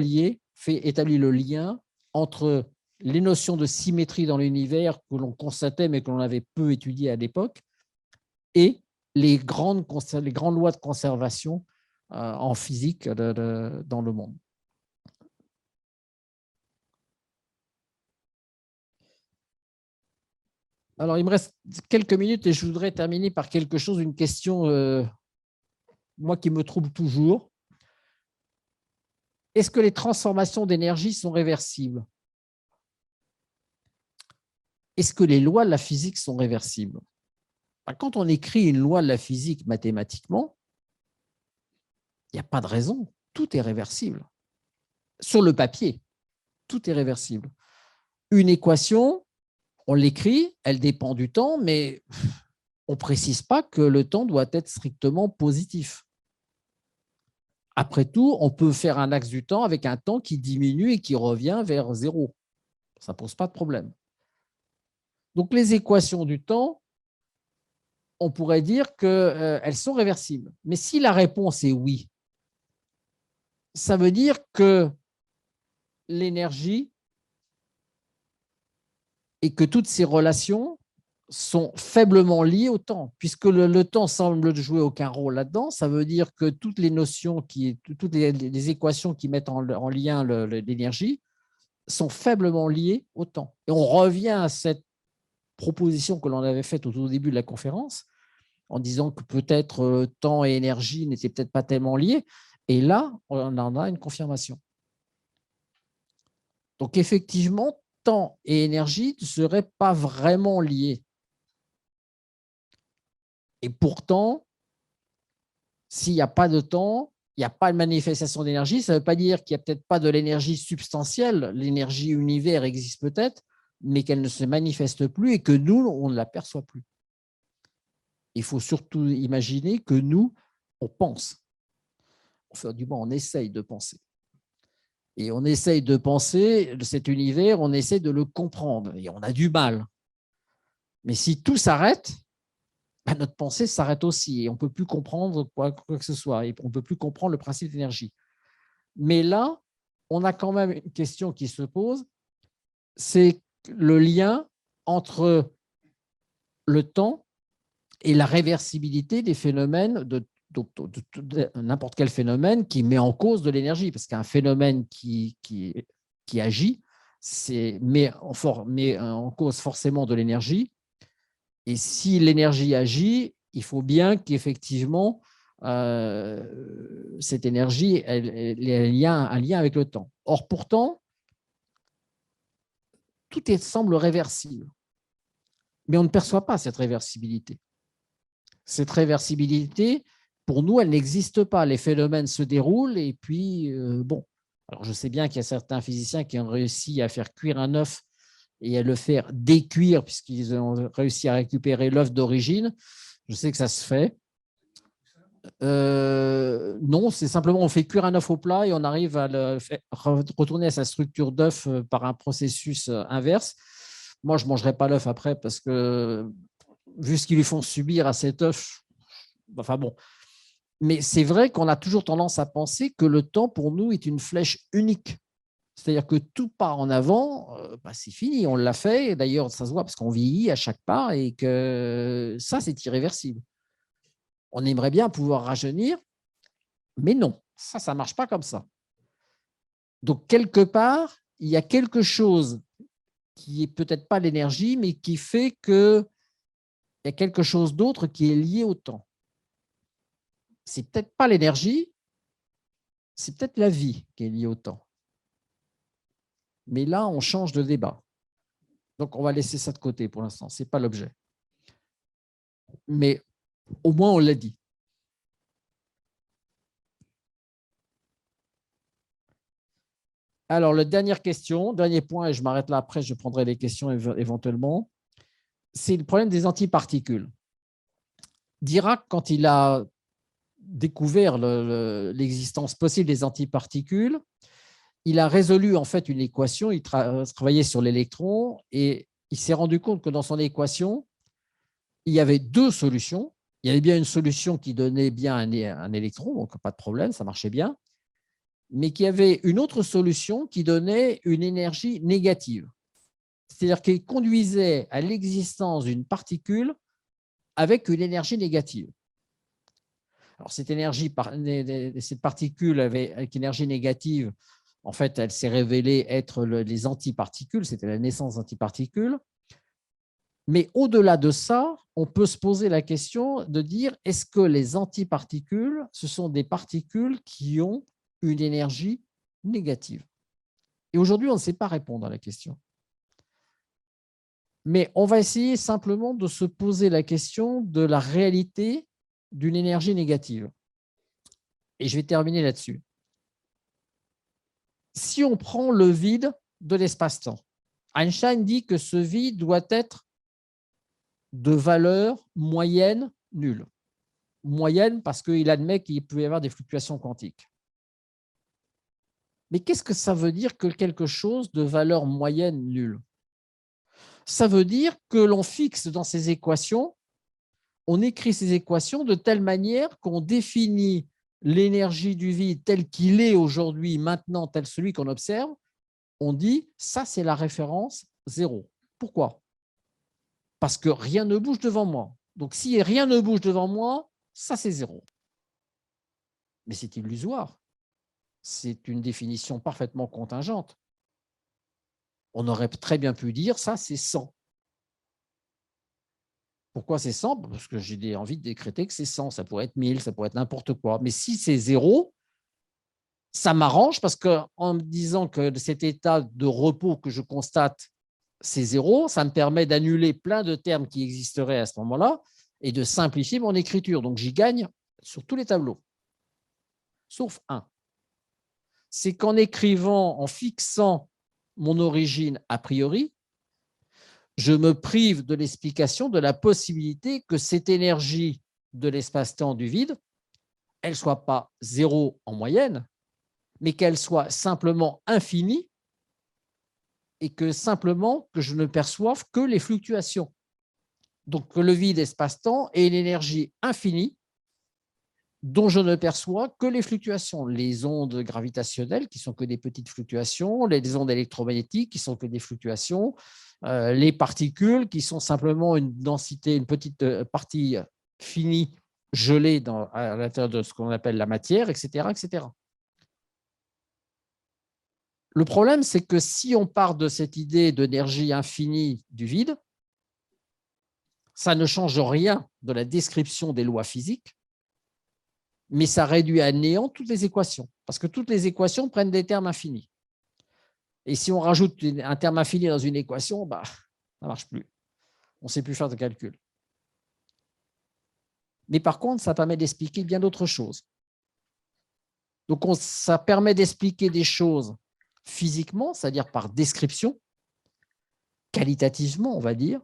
établi le lien entre les notions de symétrie dans l'univers que l'on constatait mais que l'on avait peu étudié à l'époque et les grandes lois de conservation en physique dans le monde. Alors, il me reste quelques minutes et je voudrais terminer par quelque chose, une question, moi, qui me trouble toujours. Est-ce que les transformations d'énergie sont réversibles? Est-ce que les lois de la physique sont réversibles? Quand on écrit une loi de la physique mathématiquement, il n'y a pas de raison. Tout est réversible. Sur le papier, tout est réversible. Une équation, on l'écrit, elle dépend du temps, mais on ne précise pas que le temps doit être strictement positif. Après tout, on peut faire un axe du temps avec un temps qui diminue et qui revient vers 0. Ça ne pose pas de problème. Donc, les équations du temps, on pourrait dire qu'elles sont réversibles. Mais si la réponse est oui, ça veut dire que l'énergie et que toutes ces relations sont faiblement liées au temps. Puisque le temps semble ne jouer aucun rôle là-dedans, ça veut dire que toutes les notions, toutes les équations qui mettent en lien l'énergie sont faiblement liées au temps. Et on revient à cette proposition que l'on avait faite au tout début de la conférence, en disant que peut-être temps et énergie n'étaient peut-être pas tellement liés. Et là, on en a une confirmation. Donc, effectivement, temps et énergie ne seraient pas vraiment liés. Et pourtant, s'il n'y a pas de temps, il n'y a pas de manifestation d'énergie, ça ne veut pas dire qu'il n'y a peut-être pas de l'énergie substantielle. L'énergie univers existe peut-être, mais qu'elle ne se manifeste plus et que nous, on ne l'aperçoit plus. Il faut surtout imaginer que nous, on pense. Enfin, du moins, on essaye de penser. Et on essaye de penser cet univers, on essaie de le comprendre. Et on a du mal. Mais si tout s'arrête, ben notre pensée s'arrête aussi. Et on ne peut plus comprendre quoi que ce soit. Et on ne peut plus comprendre le principe d'énergie. Mais là, on a quand même une question qui se pose, c'est le lien entre le temps et la réversibilité des phénomènes de n'importe quel phénomène qui met en cause de l'énergie, parce qu'un phénomène qui agit, met en cause forcément de l'énergie, et si l'énergie agit, il faut bien qu'effectivement cette énergie ait un lien avec le temps. Or, pourtant, tout semble réversible, mais on ne perçoit pas cette réversibilité. Cette réversibilité, pour nous, elle n'existe pas. Les phénomènes se déroulent et puis, bon. Alors, je sais bien qu'il y a certains physiciens qui ont réussi à faire cuire un œuf et à le faire décuire puisqu'ils ont réussi à récupérer l'œuf d'origine. Je sais que ça se fait. Non, c'est simplement on fait cuire un œuf au plat et on arrive à retourner à sa structure d'œuf par un processus inverse. Moi, je ne mangerai pas l'œuf après parce que, vu ce qu'ils lui font subir à cet œuf, enfin bon. Mais c'est vrai qu'on a toujours tendance à penser que le temps, pour nous, est une flèche unique. C'est-à-dire que tout part en avant, c'est fini, on l'a fait. D'ailleurs, ça se voit parce qu'on vieillit à chaque pas et que ça, c'est irréversible. On aimerait bien pouvoir rajeunir, mais non, ça ne marche pas comme ça. Donc, quelque part, il y a quelque chose qui n'est peut-être pas l'énergie, mais qui fait qu'il y a quelque chose d'autre qui est lié au temps. C'est peut-être pas l'énergie, c'est peut-être la vie qui est liée au temps. Mais là, on change de débat. Donc, on va laisser ça de côté pour l'instant. Ce n'est pas l'objet. Mais au moins, on l'a dit. Alors, la dernière question, dernier point, et je m'arrête là après, je prendrai les questions éventuellement, c'est le problème des antiparticules. Dirac, quand il a découvert l'existence possible des antiparticules, il a résolu en fait une équation, il travaillait sur l'électron et il s'est rendu compte que dans son équation, il y avait deux solutions. Il y avait bien une solution qui donnait bien un électron, donc pas de problème, ça marchait bien, mais qu'il y avait une autre solution qui donnait une énergie négative. C'est-à-dire qu'elle conduisait à l'existence d'une particule avec une énergie négative. Alors, cette particule avec énergie négative, en fait, elle s'est révélée être les antiparticules, c'était la naissance d'antiparticules. Mais au-delà de ça, on peut se poser la question de dire, est-ce que les antiparticules, ce sont des particules qui ont une énergie négative? Et aujourd'hui, on ne sait pas répondre à la question. Mais on va essayer simplement de se poser la question de la réalité d'une énergie négative. Et je vais terminer là-dessus. Si on prend le vide de l'espace-temps, Einstein dit que ce vide doit être de valeur moyenne nulle. Moyenne parce qu'il admet qu'il peut y avoir des fluctuations quantiques. Mais qu'est-ce que ça veut dire que quelque chose de valeur moyenne nulle? Ça veut dire que l'on fixe dans ces équations, on écrit ces équations de telle manière qu'on définit l'énergie du vide tel qu'il est aujourd'hui, maintenant, tel celui qu'on observe, on dit ça, c'est la référence 0. Pourquoi? Parce que rien ne bouge devant moi. Donc, si rien ne bouge devant moi, ça, c'est 0. Mais c'est illusoire. C'est une définition parfaitement contingente. On aurait très bien pu dire ça, c'est 100. Pourquoi c'est 100? Parce que j'ai envie de décréter que c'est 100. Ça pourrait être 1000, ça pourrait être n'importe quoi. Mais si c'est 0, ça m'arrange parce qu'en me disant que cet état de repos que je constate, c'est 0, ça me permet d'annuler plein de termes qui existeraient à ce moment-là et de simplifier mon écriture. Donc, j'y gagne sur tous les tableaux, sauf un. C'est qu'en écrivant, en fixant mon origine a priori, je me prive de l'explication de la possibilité que cette énergie de l'espace-temps du vide, elle ne soit pas 0 en moyenne, mais qu'elle soit simplement infinie et que simplement que je ne perçoive que les fluctuations. Donc, que le vide espace-temps est une énergie infinie dont je ne perçois que les fluctuations. Les ondes gravitationnelles qui sont que des petites fluctuations, les ondes électromagnétiques qui sont que des fluctuations, les particules qui sont simplement une densité, une petite partie finie gelée à l'intérieur de ce qu'on appelle la matière, etc., etc. Le problème, c'est que si on part de cette idée d'énergie infinie du vide, ça ne change rien de la description des lois physiques, mais ça réduit à néant toutes les équations, parce que toutes les équations prennent des termes infinis. Et si on rajoute un terme infini dans une équation, ça ne marche plus. On ne sait plus faire de calcul. Mais par contre, ça permet d'expliquer bien d'autres choses. Donc, ça permet d'expliquer des choses physiquement, c'est-à-dire par description, qualitativement, on va dire,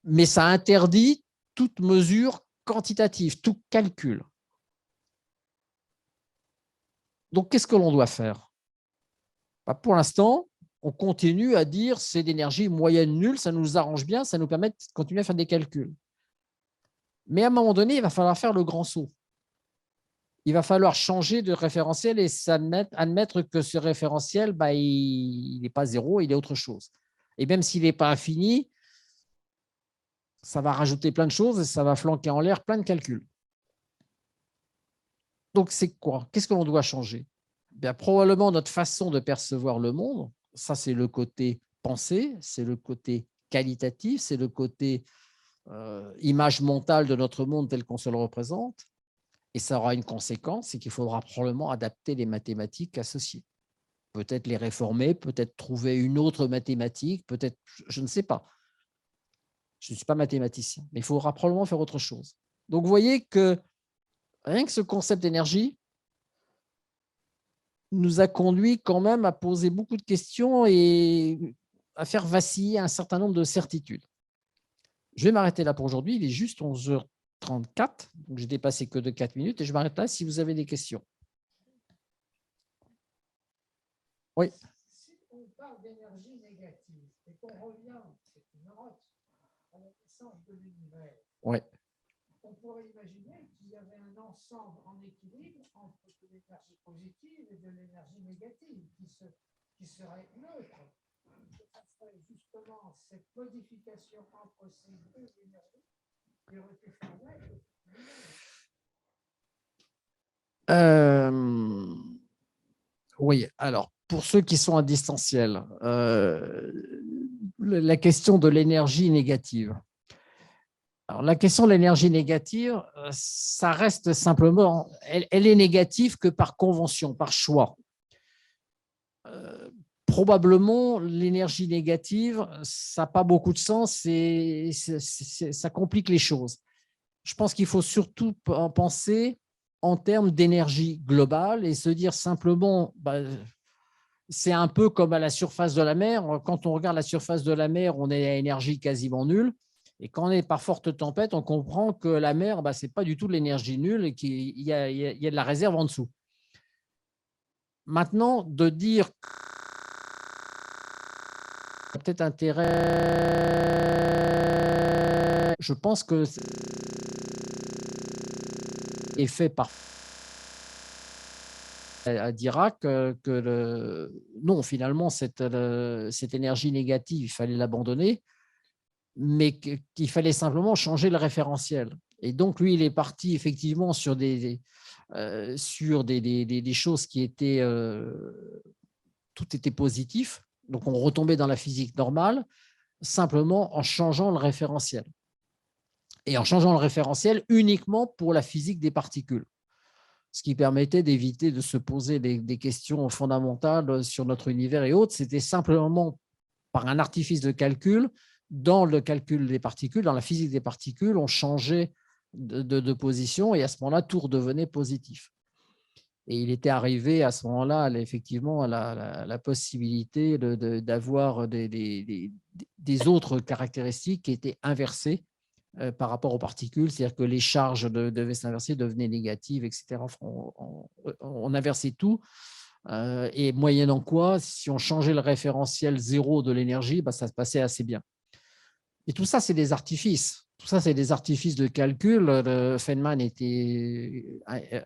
mais ça interdit toute mesure quantitative, tout calcul. Donc, qu'est-ce que l'on doit faire? Pour l'instant, on continue à dire c'est d'énergie moyenne nulle, ça nous arrange bien, ça nous permet de continuer à faire des calculs. Mais à un moment donné, il va falloir faire le grand saut. Il va falloir changer de référentiel et admettre que ce référentiel, il n'est pas 0, il est autre chose. Et même s'il n'est pas infini, ça va rajouter plein de choses et ça va flanquer en l'air plein de calculs. Donc, c'est quoi? Qu'est-ce que l'on doit changer? Probablement notre façon de percevoir le monde, ça c'est le côté pensée, c'est le côté qualitatif, c'est le côté image mentale de notre monde tel qu'on se le représente. Et ça aura une conséquence, c'est qu'il faudra probablement adapter les mathématiques associées. Peut-être les réformer, peut-être trouver une autre mathématique, peut-être, je ne sais pas. Je ne suis pas mathématicien, mais il faudra probablement faire autre chose. Donc, vous voyez que rien que ce concept d'énergie nous a conduit quand même à poser beaucoup de questions et à faire vaciller un certain nombre de certitudes. Je vais m'arrêter là pour aujourd'hui. Il est juste 11h34, donc j'ai dépassé que de 4 minutes et je m'arrête là si vous avez des questions. Oui. Si on parle d'énergie négative et qu'on revient, c'est une route, à la naissance de l'univers, oui. On pourrait imaginer qu'il y avait un ensemble en équilibre entre de l'énergie positive et de l'énergie négative qui serait neutre. Ça serait justement cette modification entre ces deux énergies qui aurait pu faire naître. Oui, alors, pour ceux qui sont à distanciel, la question de l'énergie négative. Alors, la question de l'énergie négative, ça reste simplement, elle est négative que par convention, par choix. Probablement, l'énergie négative, ça n'a pas beaucoup de sens et ça complique les choses. Je pense qu'il faut surtout penser en termes d'énergie globale et se dire simplement, c'est un peu comme à la surface de la mer. Quand on regarde la surface de la mer, on est à énergie quasiment nulle. Et quand on est par forte tempête, on comprend que la mer, ce n'est pas du tout de l'énergie nulle et qu'il y a de la réserve en dessous. Maintenant, de dire peut-être intérêt, je pense que c'est fait par à Dirac non, finalement, cette énergie négative, il fallait l'abandonner, mais qu'il fallait simplement changer le référentiel. Et donc, lui, il est parti effectivement sur des choses qui étaient… tout était positif. Donc, on retombait dans la physique normale, simplement en changeant le référentiel. Et en changeant le référentiel uniquement pour la physique des particules, ce qui permettait d'éviter de se poser des questions fondamentales sur notre univers et autres. C'était simplement par un artifice de calcul, dans le calcul des particules, dans la physique des particules, on changeait de position et à ce moment-là, tout redevenait positif. Et il était arrivé à ce moment-là, effectivement, à la possibilité d'avoir des autres caractéristiques qui étaient inversées par rapport aux particules, c'est-à-dire que les charges devaient s'inverser, devenaient négatives, etc. On inversait tout, et moyennant quoi, si on changeait le référentiel zéro de l'énergie, ça se passait assez bien. Et tout ça, c'est des artifices. Tout ça, c'est des artifices de calcul. Feynman était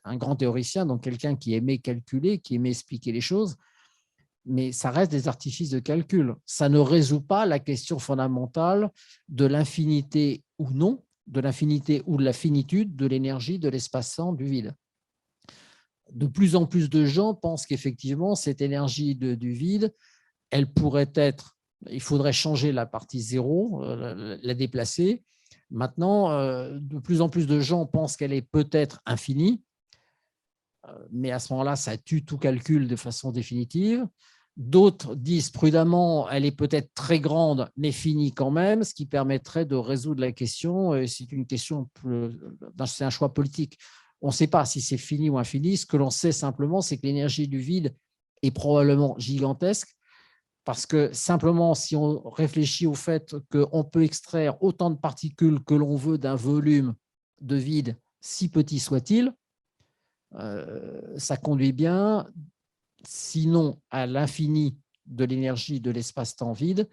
un grand théoricien, donc quelqu'un qui aimait calculer, qui aimait expliquer les choses, mais ça reste des artifices de calcul. Ça ne résout pas la question fondamentale de l'infinité ou non, de l'infinité ou de la finitude de l'énergie, de l'espace-temps, du vide. De plus en plus de gens pensent qu'effectivement, cette énergie du vide, elle pourrait être, il faudrait changer la partie zéro, la déplacer. Maintenant, de plus en plus de gens pensent qu'elle est peut-être infinie, mais à ce moment-là, ça tue tout calcul de façon définitive. D'autres disent prudemment, elle est peut-être très grande, mais finie quand même, ce qui permettrait de résoudre la question. C'est une question, c'est un choix politique. On ne sait pas si c'est fini ou infini. Ce que l'on sait simplement, c'est que l'énergie du vide est probablement gigantesque, parce que simplement, si on réfléchit au fait qu'on peut extraire autant de particules que l'on veut d'un volume de vide, si petit soit-il, ça conduit bien, sinon à l'infini de l'énergie de l'espace-temps vide,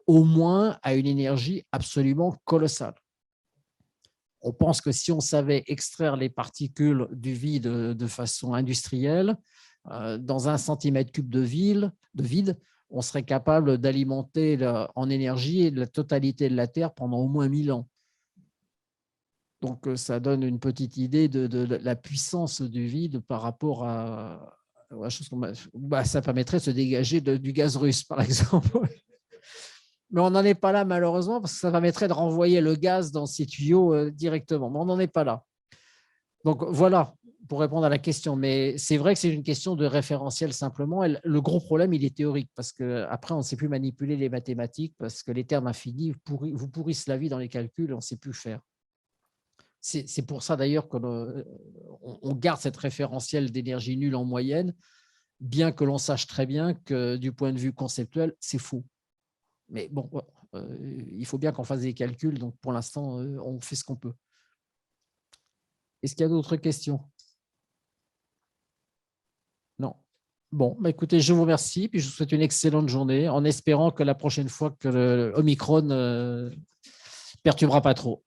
au moins à une énergie absolument colossale. On pense que si on savait extraire les particules du vide de façon industrielle, dans 1 cm3 de vide, on serait capable d'alimenter en énergie la totalité de la Terre pendant au moins 1000 ans. Donc, ça donne une petite idée de la puissance du vide par rapport à la chose ça permettrait de se dégager du gaz russe, par exemple. Mais on n'en est pas là, malheureusement, parce que ça permettrait de renvoyer le gaz dans ces tuyaux directement. Mais on n'en est pas là. Donc, voilà, pour répondre à la question. Mais c'est vrai que c'est une question de référentiel simplement. Et le gros problème, il est théorique, parce qu'après, on ne sait plus manipuler les mathématiques, parce que les termes infinis vous pourrissent la vie dans les calculs et on ne sait plus faire. C'est pour ça d'ailleurs qu'on garde cette référentiel d'énergie nulle en moyenne, bien que l'on sache très bien que du point de vue conceptuel, c'est faux. Mais bon, il faut bien qu'on fasse des calculs, donc pour l'instant, on fait ce qu'on peut. Est-ce qu'il y a d'autres questions? Non. Bon, écoutez, je vous remercie, puis je vous souhaite une excellente journée, en espérant que la prochaine fois que le Omicron ne perturbera pas trop.